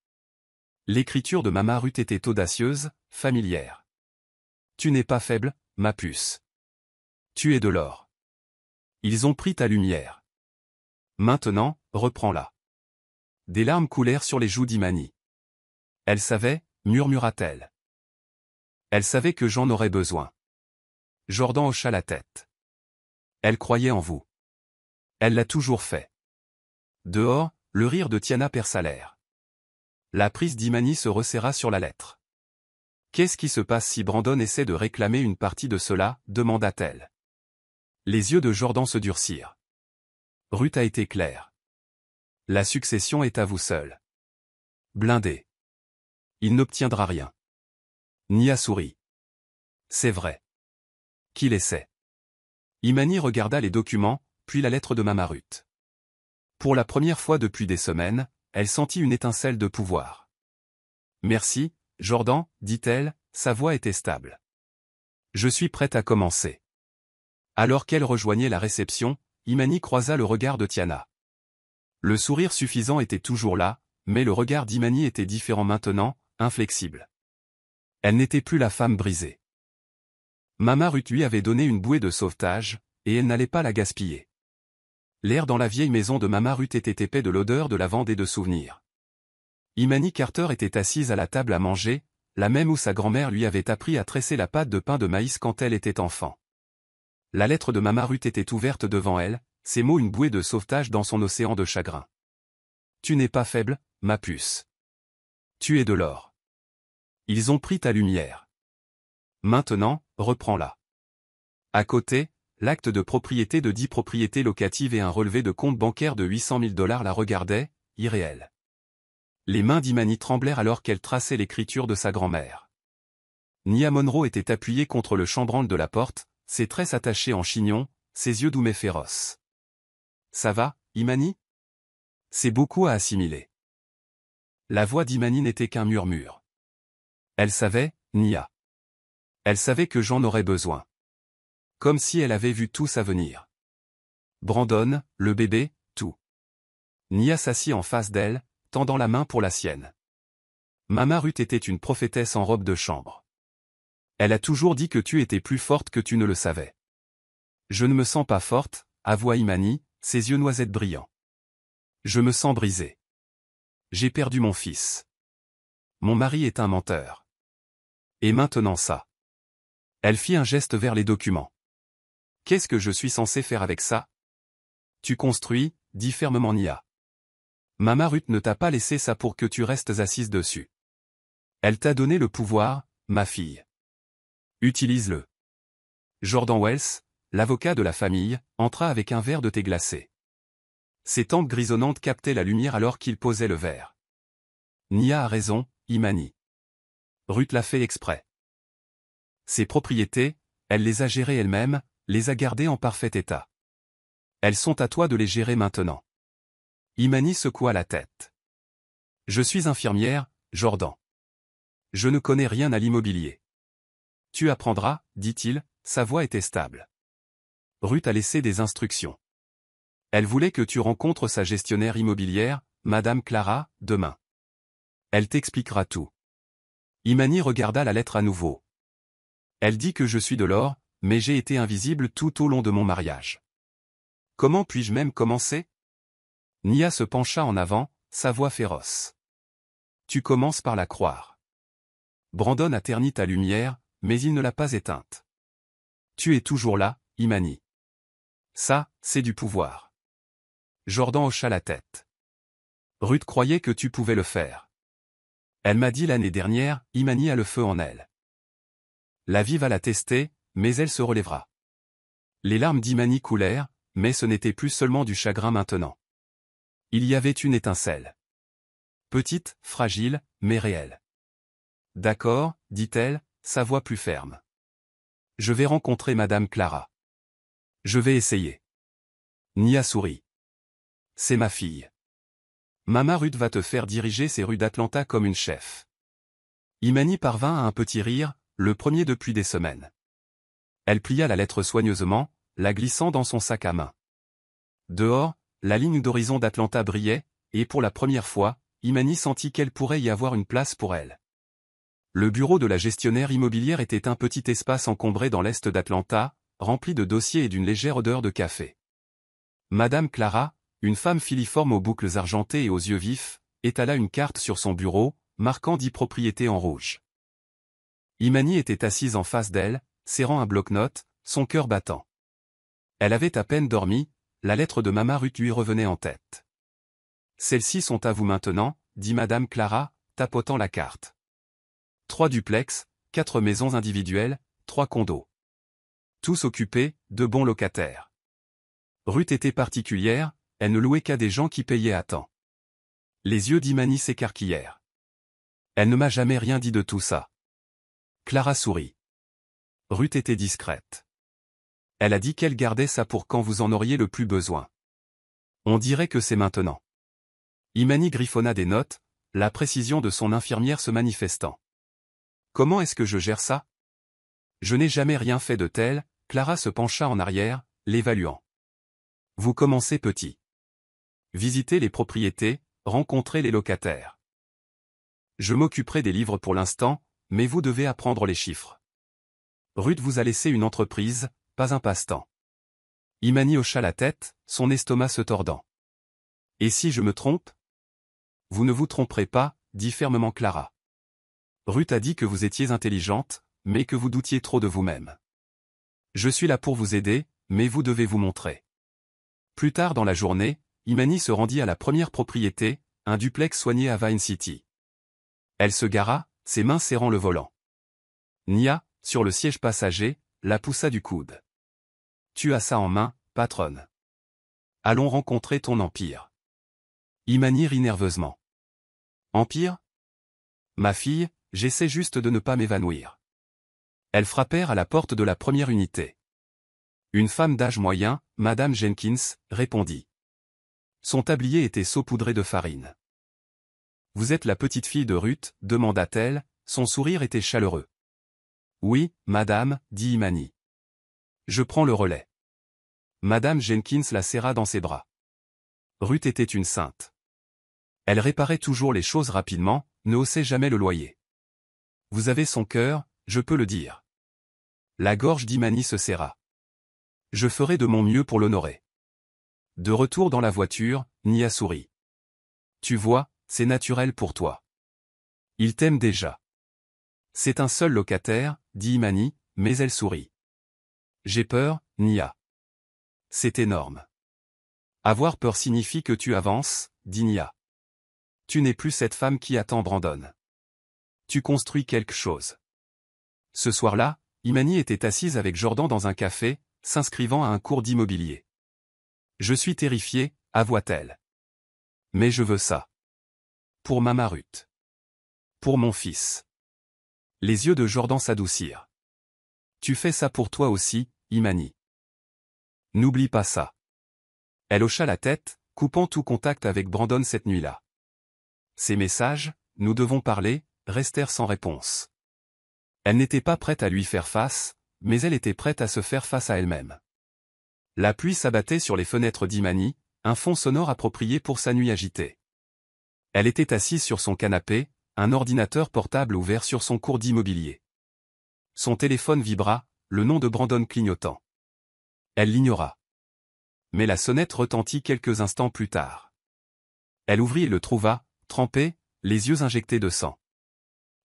L'écriture de Mama Ruth était audacieuse, familière. Tu n'es pas faible, ma puce. Tu es de l'or. Ils ont pris ta lumière. Maintenant, reprends-la. Des larmes coulèrent sur les joues d'Imani. Elle savait, murmura-t-elle. Elle savait que j'en aurais besoin. Jordan hocha la tête. Elle croyait en vous. Elle l'a toujours fait. Dehors, le rire de Tiana perça l'air. La prise d'Imani se resserra sur la lettre. Qu'est-ce qui se passe si Brandon essaie de réclamer une partie de cela, demanda-t-elle. Les yeux de Jordan se durcirent. Ruth a été claire. La succession est à vous seul. Blindé. Il n'obtiendra rien. Nia sourit. C'est vrai. Qu'il essaie. Imani regarda les documents, puis la lettre de Mama Ruth. Pour la première fois depuis des semaines, elle sentit une étincelle de pouvoir. Merci, Jordan, dit-elle, sa voix était stable. Je suis prête à commencer. Alors qu'elle rejoignait la réception, Imani croisa le regard de Tiana. Le sourire suffisant était toujours là, mais le regard d'Imani était différent maintenant, inflexible. Elle n'était plus la femme brisée. Mama Ruth lui avait donné une bouée de sauvetage, et elle n'allait pas la gaspiller. L'air dans la vieille maison de Mama Ruth était épais de l'odeur de lavande et de souvenirs. Imani Carter était assise à la table à manger, la même où sa grand-mère lui avait appris à tresser la pâte de pain de maïs quand elle était enfant. La lettre de Mama Ruth était ouverte devant elle, ces mots une bouée de sauvetage dans son océan de chagrin. Tu n'es pas faible, ma puce. Tu es de l'or. Ils ont pris ta lumière. Maintenant, reprends-la. À côté, l'acte de propriété de 10 propriétés locatives et un relevé de compte bancaire de 800 000 $ la regardaient, irréels. Les mains d'Imani tremblèrent alors qu'elle traçait l'écriture de sa grand-mère. Nia Monroe était appuyée contre le chambranle de la porte, ses tresses attachées en chignon, ses yeux doux mais féroces. Ça va, Imani? C'est beaucoup à assimiler. La voix d'Imani n'était qu'un murmure. Elle savait, Nia. Elle savait que j'en aurais besoin. Comme si elle avait vu tout ça venir. Brandon, le bébé, tout. Nia s'assit en face d'elle, tendant la main pour la sienne. Mama Ruth était une prophétesse en robe de chambre. Elle a toujours dit que tu étais plus forte que tu ne le savais. Je ne me sens pas forte, avoua Imani, ses yeux noisettes brillants. Je me sens brisée. J'ai perdu mon fils. Mon mari est un menteur. Et maintenant ça. Elle fit un geste vers les documents. Qu'est-ce que je suis censé faire avec ça? Tu construis, dit fermement Nia. Mama Ruth ne t'a pas laissé ça pour que tu restes assise dessus. Elle t'a donné le pouvoir, ma fille. Utilise-le. Jordan Wells, l'avocat de la famille, entra avec un verre de thé glacé. Ses tempes grisonnantes captaient la lumière alors qu'il posait le verre. Nia a raison, Imani. Ruth l'a fait exprès. Ses propriétés, elle les a gérées elle-même, les a gardées en parfait état. Elles sont à toi de les gérer maintenant. Imani secoua la tête. Je suis infirmière, Jordan. Je ne connais rien à l'immobilier. Tu apprendras, dit-il, sa voix était stable. Ruth a laissé des instructions. Elle voulait que tu rencontres sa gestionnaire immobilière, Madame Clara, demain. Elle t'expliquera tout. Imani regarda la lettre à nouveau. Elle dit que je suis de l'or, mais j'ai été invisible tout au long de mon mariage. Comment puis-je même commencer? Nia se pencha en avant, sa voix féroce. Tu commences par la croire. Brandon a terni ta lumière, mais il ne l'a pas éteinte. Tu es toujours là, Imani. Ça, c'est du pouvoir. Jordan hocha la tête. Ruth croyait que tu pouvais le faire. Elle m'a dit l'année dernière, Imani a le feu en elle. La vie va la tester, mais elle se relèvera. Les larmes d'Imani coulèrent, mais ce n'était plus seulement du chagrin maintenant. Il y avait une étincelle. Petite, fragile, mais réelle. D'accord, dit-elle, sa voix plus ferme. Je vais rencontrer Madame Clara. Je vais essayer. Nia sourit. C'est ma fille. Mama Ruth va te faire diriger ces rues d'Atlanta comme une chef. Imani parvint à un petit rire, le premier depuis des semaines. Elle plia la lettre soigneusement, la glissant dans son sac à main. Dehors, la ligne d'horizon d'Atlanta brillait, et pour la première fois, Imani sentit qu'elle pourrait y avoir une place pour elle. Le bureau de la gestionnaire immobilière était un petit espace encombré dans l'est d'Atlanta, rempli de dossiers et d'une légère odeur de café. Madame Clara, une femme filiforme aux boucles argentées et aux yeux vifs, étala une carte sur son bureau, marquant 10 propriétés en rouge. Imani était assise en face d'elle, serrant un bloc-notes, son cœur battant. Elle avait à peine dormi, la lettre de Mama Ruth lui revenait en tête. « Celles-ci sont à vous maintenant, dit Madame Clara, tapotant la carte. 3 duplex, 4 maisons individuelles, 3 condos. Tous occupés, de bons locataires. Ruth était particulière, elle ne louait qu'à des gens qui payaient à temps. » Les yeux d'Imani s'écarquillèrent. Elle ne m'a jamais rien dit de tout ça. Clara sourit. Ruth était discrète. Elle a dit qu'elle gardait ça pour quand vous en auriez le plus besoin. On dirait que c'est maintenant. Imani griffonna des notes, la précision de son infirmière se manifestant. Comment est-ce que je gère ça? Je n'ai jamais rien fait de tel, Clara se pencha en arrière, l'évaluant. Vous commencez petit. Visitez les propriétés, rencontrez les locataires. Je m'occuperai des livres pour l'instant, mais vous devez apprendre les chiffres. Ruth vous a laissé une entreprise, pas un passe-temps. Imani hocha la tête, son estomac se tordant. Et si je me trompe? Vous ne vous tromperez pas, dit fermement Clara. Ruth a dit que vous étiez intelligente, mais que vous doutiez trop de vous-même. Je suis là pour vous aider, mais vous devez vous montrer. Plus tard dans la journée, Imani se rendit à la première propriété, un duplex soigné à Vine City. Elle se gara, ses mains serrant le volant. Nia, sur le siège passager, la poussa du coude. Tu as ça en main, patronne. Allons rencontrer ton empire. Imani rit nerveusement. Empire? Ma fille, j'essaie juste de ne pas m'évanouir. Elles frappèrent à la porte de la première unité. Une femme d'âge moyen, Madame Jenkins, répondit. Son tablier était saupoudré de farine. Vous êtes la petite fille de Ruth, demanda-t-elle, son sourire était chaleureux. Oui, madame, dit Imani. Je prends le relais. Madame Jenkins la serra dans ses bras. Ruth était une sainte. Elle réparait toujours les choses rapidement, ne haussait jamais le loyer. Vous avez son cœur, je peux le dire. La gorge d'Imani se serra. Je ferai de mon mieux pour l'honorer. De retour dans la voiture, Nia sourit. Tu vois, c'est naturel pour toi. Il t'aime déjà. C'est un seul locataire, dit Imani, mais elle sourit. J'ai peur, Nia. C'est énorme. Avoir peur signifie que tu avances, dit Nia. Tu n'es plus cette femme qui attend Brandon. Tu construis quelque chose. Ce soir-là, Imani était assise avec Jordan dans un café, s'inscrivant à un cours d'immobilier. Je suis terrifiée, avoua-t-elle. Mais je veux ça. Pour Mama Ruth. Pour mon fils. Les yeux de Jordan s'adoucirent. Tu fais ça pour toi aussi, Imani. N'oublie pas ça. Elle hocha la tête, coupant tout contact avec Brandon cette nuit-là. Ces messages, nous devons parler, restèrent sans réponse. Elle n'était pas prête à lui faire face, mais elle était prête à se faire face à elle-même. La pluie s'abattait sur les fenêtres d'Imani, un fond sonore approprié pour sa nuit agitée. Elle était assise sur son canapé, un ordinateur portable ouvert sur son cours d'immobilier. Son téléphone vibra, le nom de Brandon clignotant. Elle l'ignora. Mais la sonnette retentit quelques instants plus tard. Elle ouvrit et le trouva, trempé, les yeux injectés de sang.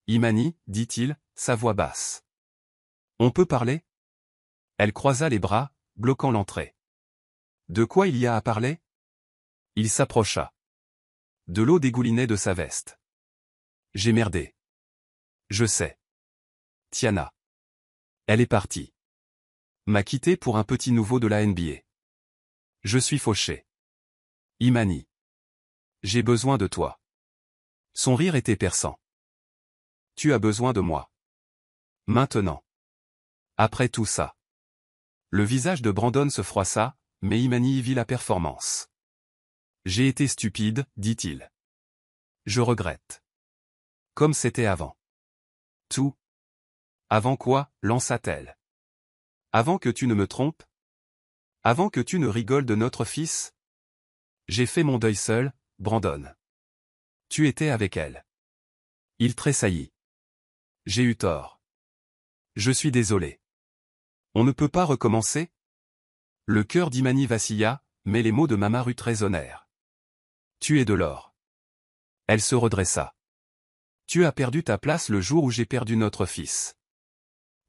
Imani, dit-il, sa voix basse. On peut parler? Elle croisa les bras, bloquant l'entrée. De quoi il y a à parler? Il s'approcha. De l'eau dégoulinait de sa veste. J'ai merdé. Je sais. Tiana. Elle est partie. M'a quitté pour un petit nouveau de la NBA. Je suis fauché. Imani. J'ai besoin de toi. Son rire était perçant. Tu as besoin de moi. Maintenant. Après tout ça. Le visage de Brandon se froissa, mais Imani y vit la performance. J'ai été stupide, dit-il. Je regrette. Comme c'était avant. Tout. Avant quoi, lança-t-elle. Avant que tu ne me trompes? Avant que tu ne rigoles de notre fils? J'ai fait mon deuil seul, Brandon. Tu étais avec elle. Il tressaillit. J'ai eu tort. Je suis désolé. On ne peut pas recommencer? Le cœur d'Imani vacilla, mais les mots de Mama Ruth résonnèrent. Tu es de l'or. Elle se redressa. Tu as perdu ta place le jour où j'ai perdu notre fils.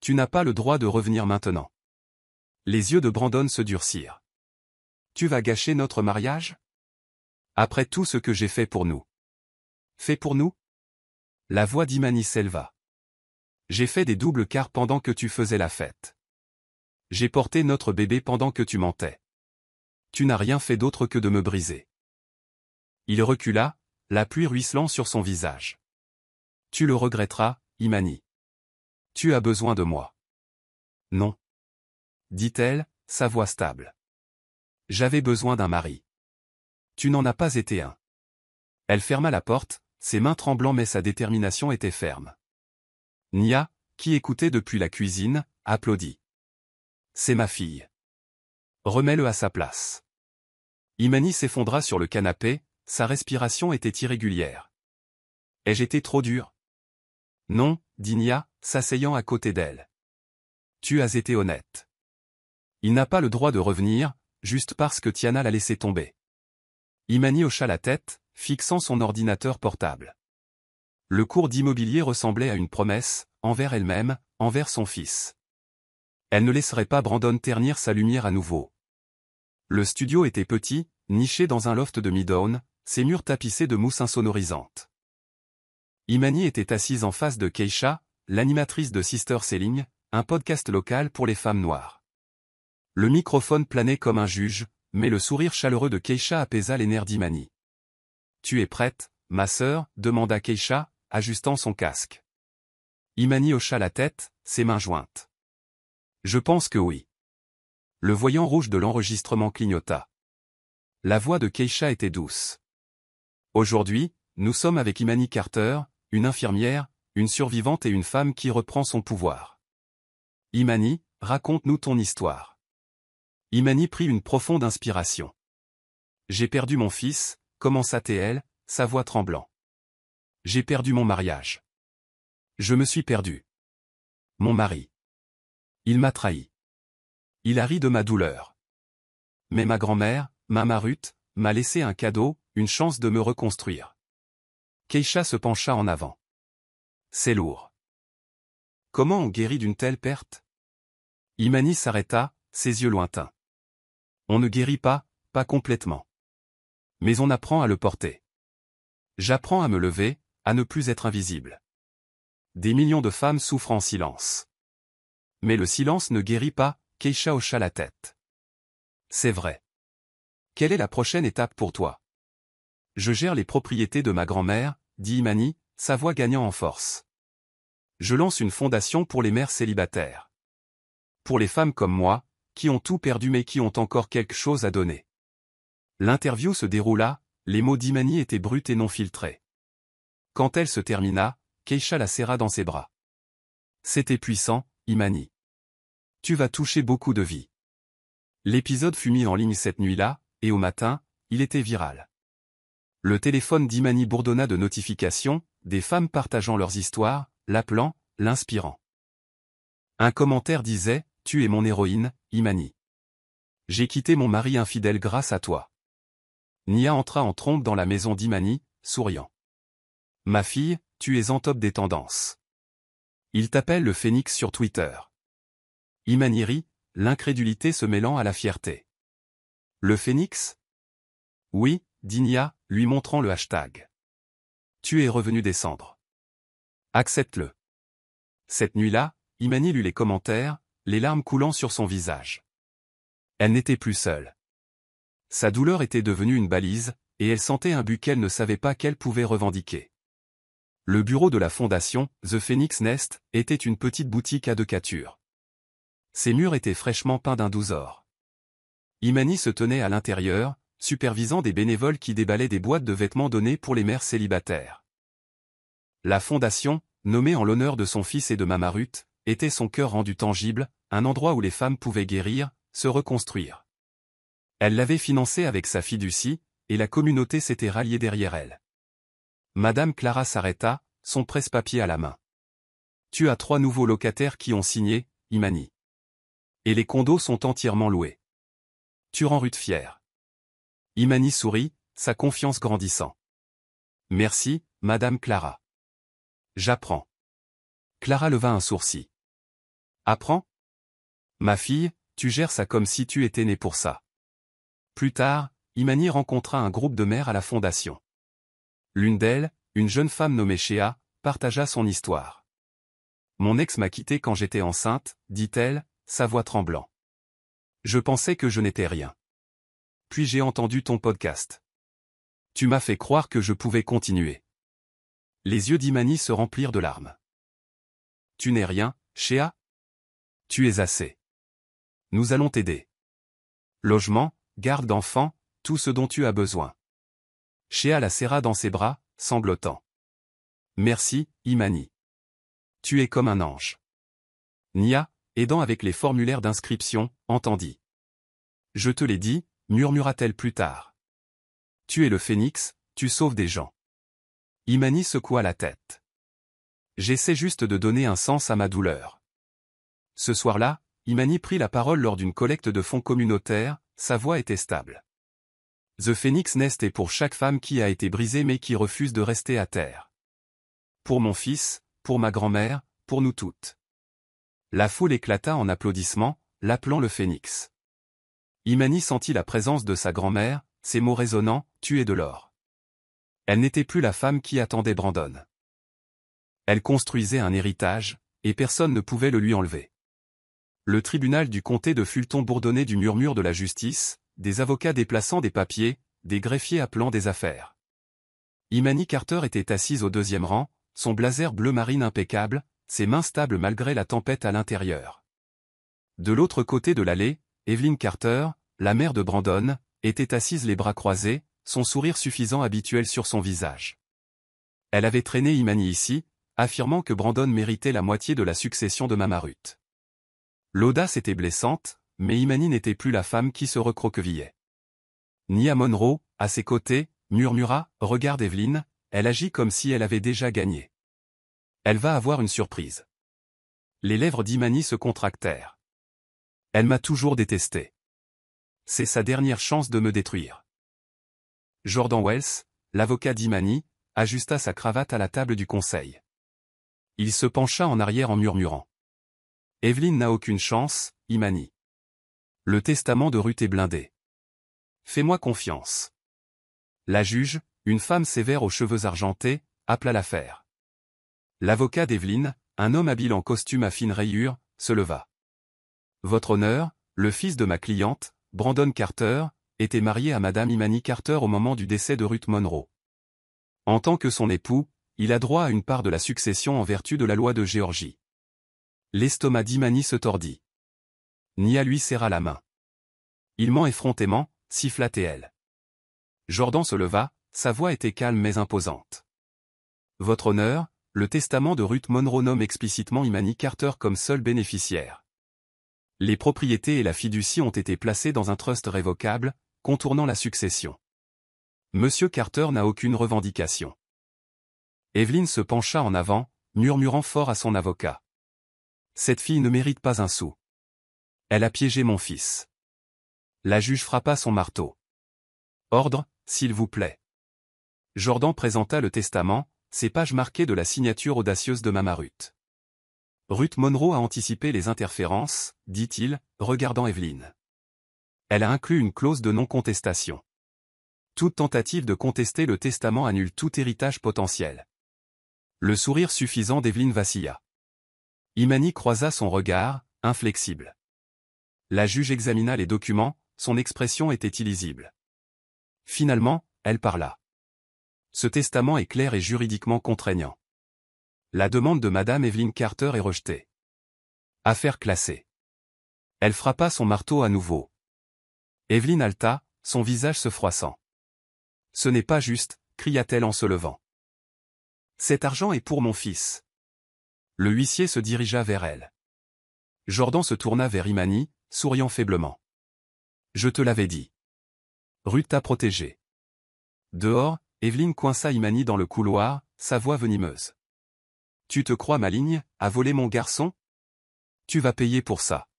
Tu n'as pas le droit de revenir maintenant. Les yeux de Brandon se durcirent. Tu vas gâcher notre mariage? Après tout ce que j'ai fait pour nous. Fait pour nous? La voix d'Imani s'éleva. J'ai fait des doubles quarts pendant que tu faisais la fête. J'ai porté notre bébé pendant que tu mentais. Tu n'as rien fait d'autre que de me briser. Il recula, la pluie ruisselant sur son visage. Tu le regretteras, Imani. Tu as besoin de moi. Non. Dit-elle, sa voix stable. J'avais besoin d'un mari. Tu n'en as pas été un. Elle ferma la porte, ses mains tremblant mais sa détermination était ferme. Nia, qui écoutait depuis la cuisine, applaudit. C'est ma fille. Remets-le à sa place. Imani s'effondra sur le canapé, sa respiration était irrégulière. Ai-je été trop dur? Non, dit Nia, s'asseyant à côté d'elle. Tu as été honnête. Il n'a pas le droit de revenir, juste parce que Tiana l'a laissé tomber. Imani hocha la tête, fixant son ordinateur portable. Le cours d'immobilier ressemblait à une promesse, envers elle-même, envers son fils. Elle ne laisserait pas Brandon ternir sa lumière à nouveau. Le studio était petit, niché dans un loft de Midtown, ses murs tapissés de mousse insonorisante. Imani était assise en face de Keisha, l'animatrice de Sister Selling, un podcast local pour les femmes noires. Le microphone planait comme un juge, mais le sourire chaleureux de Keisha apaisa les nerfs d'Imani. « Tu es prête, ma sœur ?» demanda Keisha, ajustant son casque. Imani hocha la tête, ses mains jointes. « Je pense que oui. » Le voyant rouge de l'enregistrement clignota. La voix de Keisha était douce. « Aujourd'hui, nous sommes avec Imani Carter, une infirmière, une survivante et une femme qui reprend son pouvoir. Imani, raconte-nous ton histoire. » Imani prit une profonde inspiration. « J'ai perdu mon fils, » commença-t-elle, sa voix tremblant. « J'ai perdu mon mariage. Je me suis perdu. Mon mari. Il m'a trahi. Il a ri de ma douleur. Mais ma grand-mère, Mama Ruth, m'a laissé un cadeau, une chance de me reconstruire. » Keisha se pencha en avant. « C'est lourd. Comment on guérit d'une telle perte? » Imani s'arrêta, ses yeux lointains. « On ne guérit pas, pas complètement. Mais on apprend à le porter. J'apprends à me lever, à ne plus être invisible. Des millions de femmes souffrent en silence. Mais le silence ne guérit pas, » Keisha hocha la tête. « C'est vrai. Quelle est la prochaine étape pour toi? » « Je gère les propriétés de ma grand-mère, » dit Imani, sa voix gagnant en force. « Je lance une fondation pour les mères célibataires. Pour les femmes comme moi, qui ont tout perdu mais qui ont encore quelque chose à donner. » L'interview se déroula, les mots d'Imani étaient bruts et non filtrés. Quand elle se termina, Keisha la serra dans ses bras. « C'était puissant, Imani. Tu vas toucher beaucoup de vies. » L'épisode fut mis en ligne cette nuit-là, et au matin, il était viral. Le téléphone d'Imani bourdonna de notifications, des femmes partageant leurs histoires, l'appelant, l'inspirant. Un commentaire disait « Tu es mon héroïne, Imani. J'ai quitté mon mari infidèle grâce à toi. » Nia entra en trompe dans la maison d'Imani, souriant. « Ma fille, tu es en top des tendances. Il t'appelle le phénix sur Twitter. » Imani rit, l'incrédulité se mêlant à la fierté. « Le phénix? » « Oui, » dit Nia, lui montrant le hashtag. « Tu es revenu des cendres. Accepte-le. » Cette nuit-là, Imani lut les commentaires, les larmes coulant sur son visage. Elle n'était plus seule. Sa douleur était devenue une balise, et elle sentait un but qu'elle ne savait pas qu'elle pouvait revendiquer. Le bureau de la fondation, The Phoenix Nest, était une petite boutique à 2 catures. Ses murs étaient fraîchement peints d'un doux or. Imani se tenait à l'intérieur, supervisant des bénévoles qui déballaient des boîtes de vêtements données pour les mères célibataires. La fondation, nommée en l'honneur de son fils et de Mama Ruth, était son cœur rendu tangible, un endroit où les femmes pouvaient guérir, se reconstruire. Elle l'avait financée avec sa fiducie, et la communauté s'était ralliée derrière elle. Madame Clara s'arrêta, son presse-papier à la main. « Tu as 3 nouveaux locataires qui ont signé, Imani. Et les condos sont entièrement loués. Tu rends Ruth fière. » Imani sourit, sa confiance grandissant. « Merci, Madame Clara. J'apprends. » Clara leva un sourcil. Apprends. Ma fille, tu gères ça comme si tu étais née pour ça. Plus tard, Imani rencontra un groupe de mères à la fondation. L'une d'elles, une jeune femme nommée Shea, partagea son histoire. Mon ex m'a quitté quand j'étais enceinte, dit-elle, sa voix tremblant. Je pensais que je n'étais rien. Puis j'ai entendu ton podcast. Tu m'as fait croire que je pouvais continuer. Les yeux d'Imani se remplirent de larmes. Tu n'es rien, Shea? Tu es assez. Nous allons t'aider. Logement, garde d'enfants, tout ce dont tu as besoin. Shea la serra dans ses bras, sanglotant. Merci, Imani. Tu es comme un ange. Nia, aidant avec les formulaires d'inscription, entendit. Je te l'ai dit, murmura-t-elle plus tard. Tu es le phénix, tu sauves des gens. Imani secoua la tête. J'essaie juste de donner un sens à ma douleur. Ce soir-là, Imani prit la parole lors d'une collecte de fonds communautaires, sa voix était stable. The Phoenix Nest est pour chaque femme qui a été brisée mais qui refuse de rester à terre. Pour mon fils, pour ma grand-mère, pour nous toutes. La foule éclata en applaudissements, l'appelant le phénix. Imani sentit la présence de sa grand-mère, ses mots résonnants, tu es de l'or. Elle n'était plus la femme qui attendait Brandon. Elle construisait un héritage, et personne ne pouvait le lui enlever. Le tribunal du comté de Fulton bourdonnait du murmure de la justice, des avocats déplaçant des papiers, des greffiers appelant des affaires. Imani Carter était assise au deuxième rang, son blazer bleu marine impeccable, ses mains stables malgré la tempête à l'intérieur. De l'autre côté de l'allée, Evelyn Carter, la mère de Brandon, était assise les bras croisés, son sourire suffisant habituel sur son visage. Elle avait traîné Imani ici, affirmant que Brandon méritait la moitié de la succession de Mama Ruth. L'audace était blessante, mais Imani n'était plus la femme qui se recroquevillait. Nia Monroe, à ses côtés, murmura, « Regarde Evelyn, elle agit comme si elle avait déjà gagné. Elle va avoir une surprise. » Les lèvres d'Imani se contractèrent. Elle m'a toujours détesté. C'est sa dernière chance de me détruire. Jordan Wells, l'avocat d'Imani, ajusta sa cravate à la table du conseil. Il se pencha en arrière en murmurant. Evelyn n'a aucune chance, Imani. Le testament de Ruth est blindé. Fais-moi confiance. La juge, une femme sévère aux cheveux argentés, appela l'affaire. L'avocat d'Evelyn, un homme habile en costume à fines rayures, se leva. Votre honneur, le fils de ma cliente, Brandon Carter, était marié à Madame Imani Carter au moment du décès de Ruth Monroe. En tant que son époux, il a droit à une part de la succession en vertu de la loi de Géorgie. L'estomac d'Imani se tordit. Nia lui serra la main. Il ment effrontément, siffla-t-elle. Jordan se leva, sa voix était calme mais imposante. Votre honneur, le testament de Ruth Monroe nomme explicitement Imani Carter comme seul bénéficiaire. Les propriétés et la fiducie ont été placées dans un trust révocable, contournant la succession. Monsieur Carter n'a aucune revendication. Evelyn se pencha en avant, murmurant fort à son avocat. Cette fille ne mérite pas un sou. Elle a piégé mon fils. La juge frappa son marteau. Ordre, s'il vous plaît. Jordan présenta le testament, ses pages marquées de la signature audacieuse de Mama Ruth. Ruth Monroe a anticipé les interférences, dit-il, regardant Evelyn. Elle a inclus une clause de non-contestation. Toute tentative de contester le testament annule tout héritage potentiel. Le sourire suffisant d'Evelyn vacilla. Imani croisa son regard, inflexible. La juge examina les documents, son expression était illisible. Finalement, elle parla. Ce testament est clair et juridiquement contraignant. La demande de Madame Evelyn Carter est rejetée. Affaire classée. Elle frappa son marteau à nouveau. Evelyn halta, son visage se froissant. Ce n'est pas juste, cria-t-elle en se levant. Cet argent est pour mon fils. Le huissier se dirigea vers elle. Jordan se tourna vers Imani, souriant faiblement. Je te l'avais dit. Ruth t'a protégé. Dehors, Evelyn coinça Imani dans le couloir, sa voix venimeuse. Tu te crois maligne, à voler mon garçon? Tu vas payer pour ça.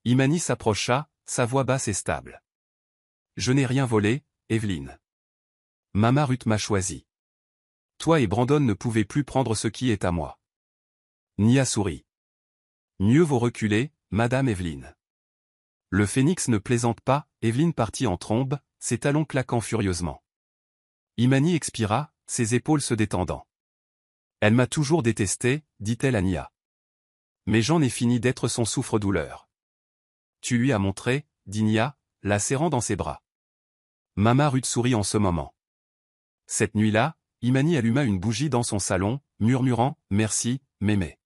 Imani s'approcha, sa voix basse et stable. Je n'ai rien volé, Evelyn. Mama Ruth m'a choisi. Toi et Brandon ne pouvez plus prendre ce qui est à moi. Nia sourit. Mieux vaut reculer, Madame Evelyne. Le phénix ne plaisante pas, Evelyne partit en trombe, ses talons claquant furieusement. Imani expira, ses épaules se détendant. Elle m'a toujours détesté, dit-elle à Nia. Mais j'en ai fini d'être son souffre-douleur. Tu lui as montré, dit Nia, la serrant dans ses bras. Mama Ruth sourit en ce moment. Cette nuit-là, Imani alluma une bougie dans son salon, murmurant « Merci, mémé.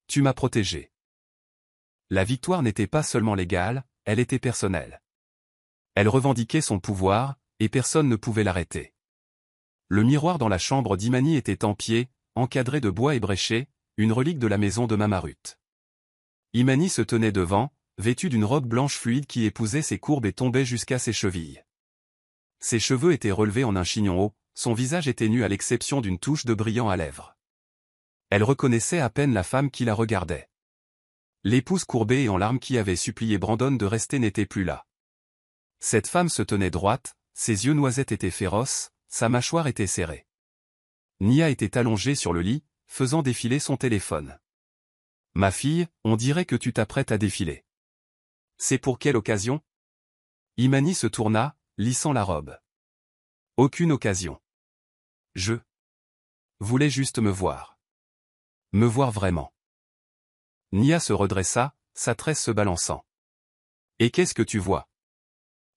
Tu m'as protégé. » La victoire n'était pas seulement légale, elle était personnelle. Elle revendiquait son pouvoir, et personne ne pouvait l'arrêter. Le miroir dans la chambre d'Imani était en pied, encadré de bois ébréché, une relique de la maison de Mama Ruth. Imani se tenait devant, vêtue d'une robe blanche fluide qui épousait ses courbes et tombait jusqu'à ses chevilles. Ses cheveux étaient relevés en un chignon haut, son visage était nu à l'exception d'une touche de brillant à lèvres. Elle reconnaissait à peine la femme qui la regardait. L'épouse courbée et en larmes qui avait supplié Brandon de rester n'était plus là. Cette femme se tenait droite, ses yeux noisettes étaient féroces, sa mâchoire était serrée. Nia était allongée sur le lit, faisant défiler son téléphone. « Ma fille, on dirait que tu t'apprêtes à défiler. »« C'est pour quelle occasion ?» Imani se tourna, lissant la robe. « Aucune occasion. Je voulais juste me voir. Me voir vraiment. » Nia se redressa, sa tresse se balançant. « Et qu'est-ce que tu vois ?»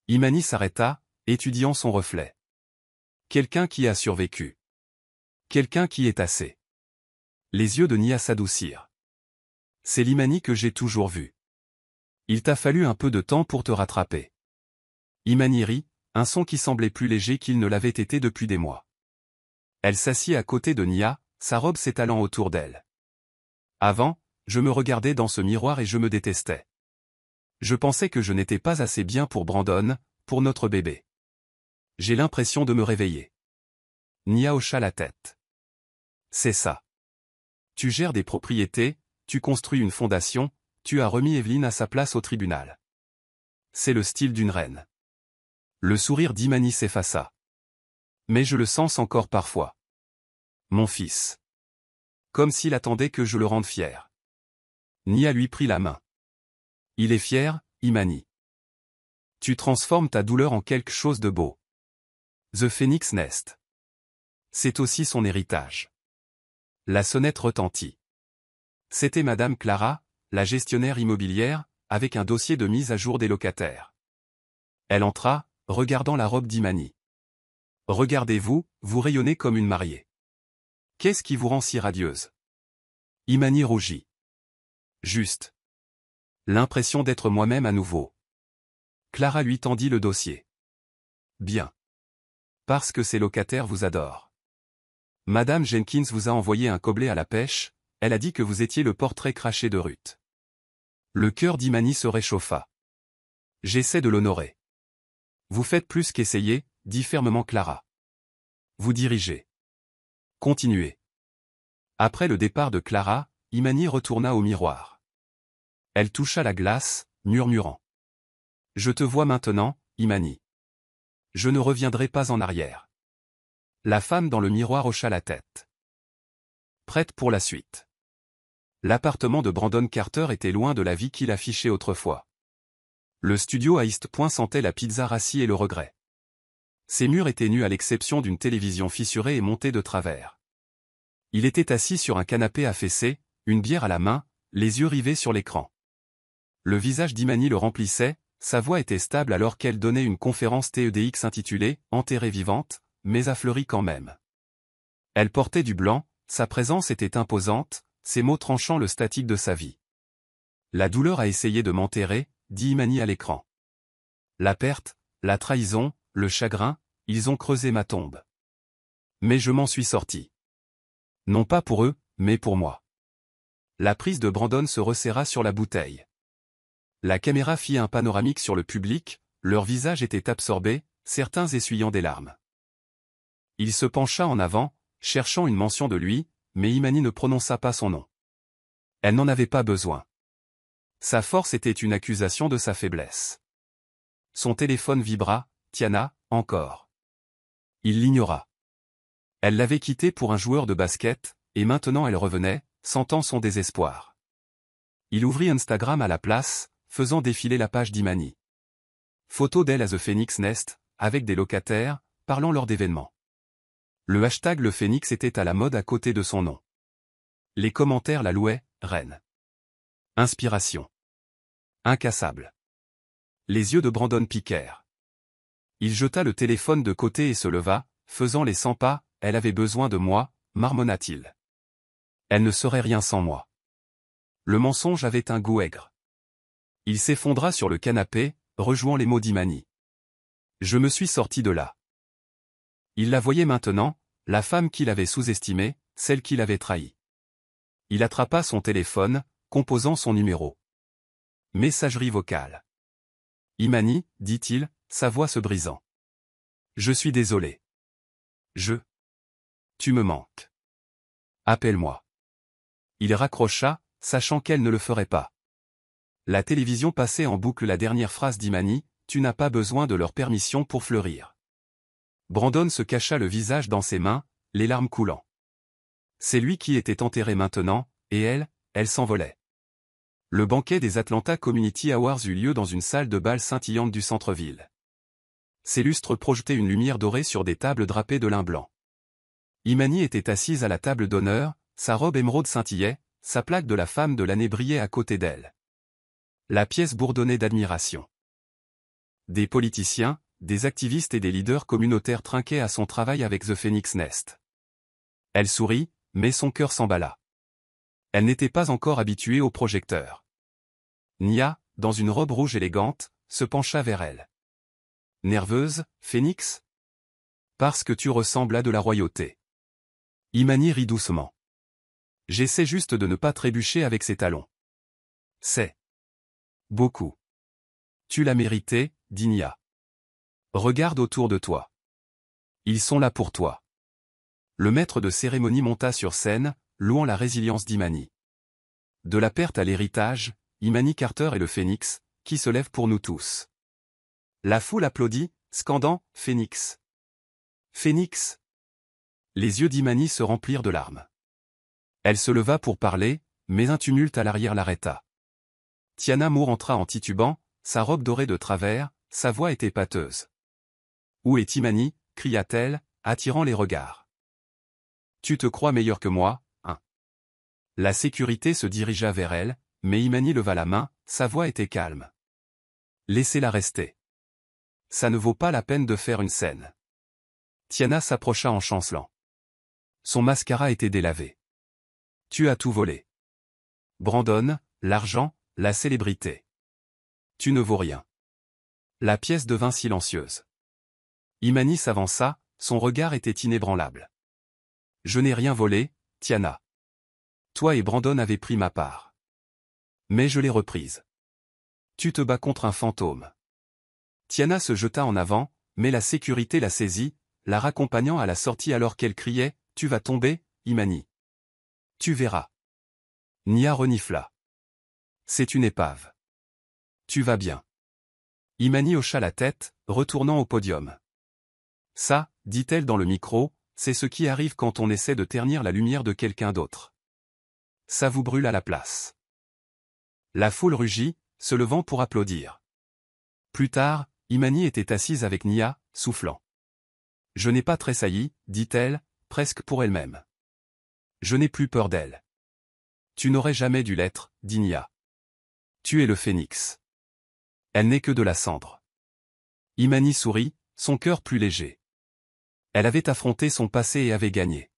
Imani s'arrêta, étudiant son reflet. Quelqu'un qui a survécu. Quelqu'un qui est assez. Les yeux de Nia s'adoucirent. C'est l'Imani que j'ai toujours vu. Il t'a fallu un peu de temps pour te rattraper. Imani rit, un son qui semblait plus léger qu'il ne l'avait été depuis des mois. Elle s'assit à côté de Nia, sa robe s'étalant autour d'elle. Avant, je me regardais dans ce miroir et je me détestais. Je pensais que je n'étais pas assez bien pour Brandon, pour notre bébé. J'ai l'impression de me réveiller. Nia hocha la tête. C'est ça. Tu gères des propriétés, tu construis une fondation, tu as remis Evelyne à sa place au tribunal. C'est le style d'une reine. Le sourire d'Imani s'effaça. Mais je le sens encore parfois. Mon fils. Comme s'il attendait que je le rende fier. Nia lui prit la main. Il est fier, Imani. Tu transformes ta douleur en quelque chose de beau. The Phoenix Nest. C'est aussi son héritage. La sonnette retentit. C'était Madame Clara, la gestionnaire immobilière, avec un dossier de mise à jour des locataires. Elle entra, regardant la robe d'Imani. Regardez-vous, vous rayonnez comme une mariée. Qu'est-ce qui vous rend si radieuse? Imani rougit. Juste. L'impression d'être moi-même à nouveau. Clara lui tendit le dossier. Bien. Parce que ces locataires vous adorent. Madame Jenkins vous a envoyé un gobelet à la pêche, elle a dit que vous étiez le portrait craché de Ruth. Le cœur d'Imani se réchauffa. J'essaie de l'honorer. Vous faites plus qu'essayer, dit fermement Clara. Vous dirigez. Continuez. Après le départ de Clara, Imani retourna au miroir. Elle toucha la glace, murmurant. Je te vois maintenant, Imani. Je ne reviendrai pas en arrière. La femme dans le miroir hocha la tête. Prête pour la suite. L'appartement de Brandon Carter était loin de la vie qu'il affichait autrefois. Le studio à East Point sentait la pizza rassis et le regret. Ses murs étaient nus à l'exception d'une télévision fissurée et montée de travers. Il était assis sur un canapé affaissé, une bière à la main, les yeux rivés sur l'écran. Le visage d'Imani le remplissait, sa voix était stable alors qu'elle donnait une conférence TEDx intitulée « Enterrée vivante », mais affleurie quand même. Elle portait du blanc, sa présence était imposante, ses mots tranchant le statique de sa vie. La douleur a essayé de m'enterrer, dit Imani à l'écran. La perte, la trahison, le chagrin, ils ont creusé ma tombe. Mais je m'en suis sorti. Non pas pour eux, mais pour moi. La prise de Brandon se resserra sur la bouteille. La caméra fit un panoramique sur le public, leurs visages étaient absorbés, certains essuyant des larmes. Il se pencha en avant, cherchant une mention de lui, mais Imani ne prononça pas son nom. Elle n'en avait pas besoin. Sa force était une accusation de sa faiblesse. Son téléphone vibra, Tiana, encore. Il l'ignora. Elle l'avait quitté pour un joueur de basket, et maintenant elle revenait, sentant son désespoir. Il ouvrit Instagram à la place, faisant défiler la page d'Imani. Photo d'elle à The Phoenix Nest, avec des locataires, parlant lors d'événements. Le hashtag Le Phoenix était à la mode à côté de son nom. Les commentaires la louaient, reine. Inspiration. Incassable. Les yeux de Brandon piquèrent. Il jeta le téléphone de côté et se leva, faisant les 100 pas, elle avait besoin de moi, marmonna-t-il. Elle ne serait rien sans moi. Le mensonge avait un goût aigre. Il s'effondra sur le canapé, rejouant les mots d'Imani. Je me suis sorti de là. Il la voyait maintenant, la femme qu'il avait sous-estimée, celle qu'il avait trahie. Il attrapa son téléphone, composant son numéro. Messagerie vocale. Imani, dit-il, sa voix se brisant. Je suis désolé. Tu me manques. Appelle-moi. Il raccrocha, sachant qu'elle ne le ferait pas. La télévision passait en boucle la dernière phrase d'Imani, tu n'as pas besoin de leur permission pour fleurir. Brandon se cacha le visage dans ses mains, les larmes coulant. C'est lui qui était enterré maintenant, et elle s'envolait. Le banquet des Atlanta Community Awards eut lieu dans une salle de bal scintillante du centre-ville. Ses lustres projetaient une lumière dorée sur des tables drapées de lin blanc. Imani était assise à la table d'honneur, sa robe émeraude scintillait, sa plaque de la femme de l'année brillait à côté d'elle. La pièce bourdonnait d'admiration. Des politiciens, des activistes et des leaders communautaires trinquaient à son travail avec The Phoenix Nest. Elle sourit, mais son cœur s'emballa. Elle n'était pas encore habituée aux projecteurs. Nia, dans une robe rouge élégante, se pencha vers elle. Nerveuse, Phoenix? Parce que tu ressembles à de la royauté. Imani rit doucement. J'essaie juste de ne pas trébucher avec ses talons. C'est beaucoup. Tu l'as mérité, dit Nia. Regarde autour de toi. Ils sont là pour toi. Le maître de cérémonie monta sur scène, louant la résilience d'Imani. De la perte à l'héritage, Imani Carter est le phénix, qui se lève pour nous tous. La foule applaudit, scandant « Phénix ». Phénix. Les yeux d'Imani se remplirent de larmes. Elle se leva pour parler, mais un tumulte à l'arrière l'arrêta. Tiana Moore entra en titubant, sa robe dorée de travers, sa voix était pâteuse. « Où est Imani » cria-t-elle, attirant les regards. « Tu te crois meilleur que moi, hein ?» La sécurité se dirigea vers elle, mais Imani leva la main, sa voix était calme. « Laissez-la rester. Ça ne vaut pas la peine de faire une scène. » Tiana s'approcha en chancelant. Son mascara était délavé. « Tu as tout volé. Brandon, l'argent, la célébrité. Tu ne vaux rien. » La pièce devint silencieuse. Imani s'avança, son regard était inébranlable. « Je n'ai rien volé, Tiana. Toi et Brandon avez pris ma part. Mais je l'ai reprise. Tu te bats contre un fantôme. » Tiana se jeta en avant, mais la sécurité la saisit, la raccompagnant à la sortie alors qu'elle criait « Tu vas tomber, Imani. Tu verras. » Nia renifla. « C'est une épave. Tu vas bien. » Imani hocha la tête, retournant au podium. « Ça, dit-elle dans le micro, c'est ce qui arrive quand on essaie de ternir la lumière de quelqu'un d'autre. Ça vous brûle à la place. » La foule rugit, se levant pour applaudir. Plus tard, Imani était assise avec Nia, soufflant. « Je n'ai pas tressailli, dit-elle, presque pour elle-même. Je n'ai plus peur d'elle. Tu n'aurais jamais dû l'être, dit Nia. Tu es le phénix. Elle n'est que de la cendre. » Imani sourit, son cœur plus léger. Elle avait affronté son passé et avait gagné.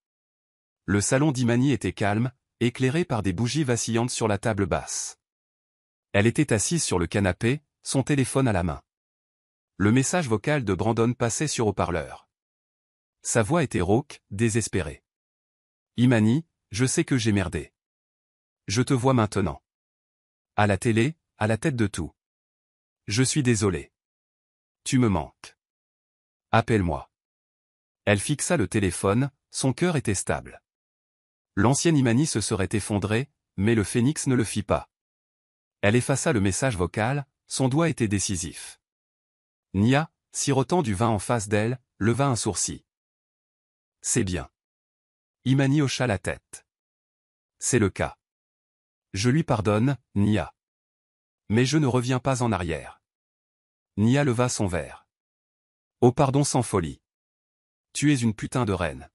Le salon d'Imani était calme, éclairé par des bougies vacillantes sur la table basse. Elle était assise sur le canapé, son téléphone à la main. Le message vocal de Brandon passait sur haut-parleur. Sa voix était rauque, désespérée. « Imani, je sais que j'ai merdé. Je te vois maintenant. À la télé, à la tête de tout. Je suis désolé. Tu me manques. Appelle-moi. » Elle fixa le téléphone, son cœur était stable. L'ancienne Imani se serait effondrée, mais le phénix ne le fit pas. Elle effaça le message vocal, son doigt était décisif. Nia, sirotant du vin en face d'elle, leva un sourcil. « C'est bien. » Imani hocha la tête. « C'est le cas. Je lui pardonne, Nia. Mais je ne reviens pas en arrière. Nia leva son verre. Oh pardon sans folie. Tu es une putain de reine.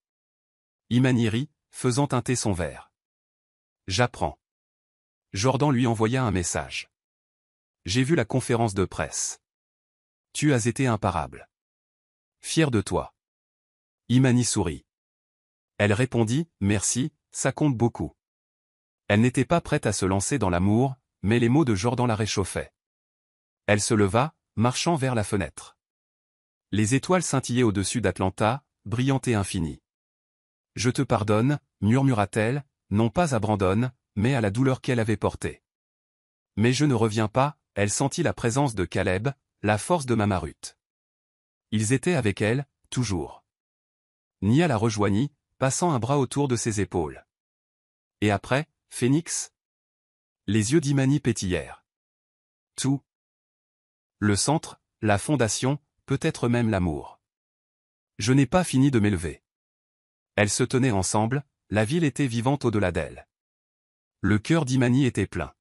Imani rit, faisant teinter son verre. J'apprends. Jordan lui envoya un message. J'ai vu la conférence de presse. Tu as été imparable. Fier de toi. Imani sourit. Elle répondit, merci, ça compte beaucoup. Elle n'était pas prête à se lancer dans l'amour, mais les mots de Jordan la réchauffaient. Elle se leva, marchant vers la fenêtre. Les étoiles scintillaient au-dessus d'Atlanta, brillantes et infinies. Je te pardonne, murmura-t-elle, non pas à Brandon, mais à la douleur qu'elle avait portée. Mais je ne reviens pas, elle sentit la présence de Caleb, la force de Mama Ruth. Ils étaient avec elle, toujours. Nia la rejoignit, passant un bras autour de ses épaules. Et après, Phoenix? Les yeux d'Imani pétillèrent. Tout. Le centre, la fondation, peut-être même l'amour. Je n'ai pas fini de m'élever. Elles se tenaient ensemble, la ville était vivante au-delà d'elles. Le cœur d'Imani était plein.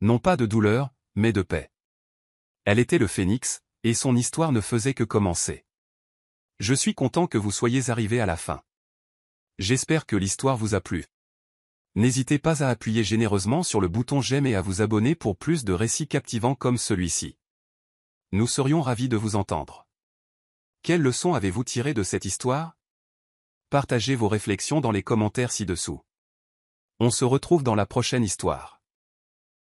Non pas de douleur, mais de paix. Elle était le phénix, et son histoire ne faisait que commencer. Je suis content que vous soyez arrivés à la fin. J'espère que l'histoire vous a plu. N'hésitez pas à appuyer généreusement sur le bouton j'aime et à vous abonner pour plus de récits captivants comme celui-ci. Nous serions ravis de vous entendre. Quelle leçon avez-vous tiré de cette histoire? Partagez vos réflexions dans les commentaires ci-dessous. On se retrouve dans la prochaine histoire.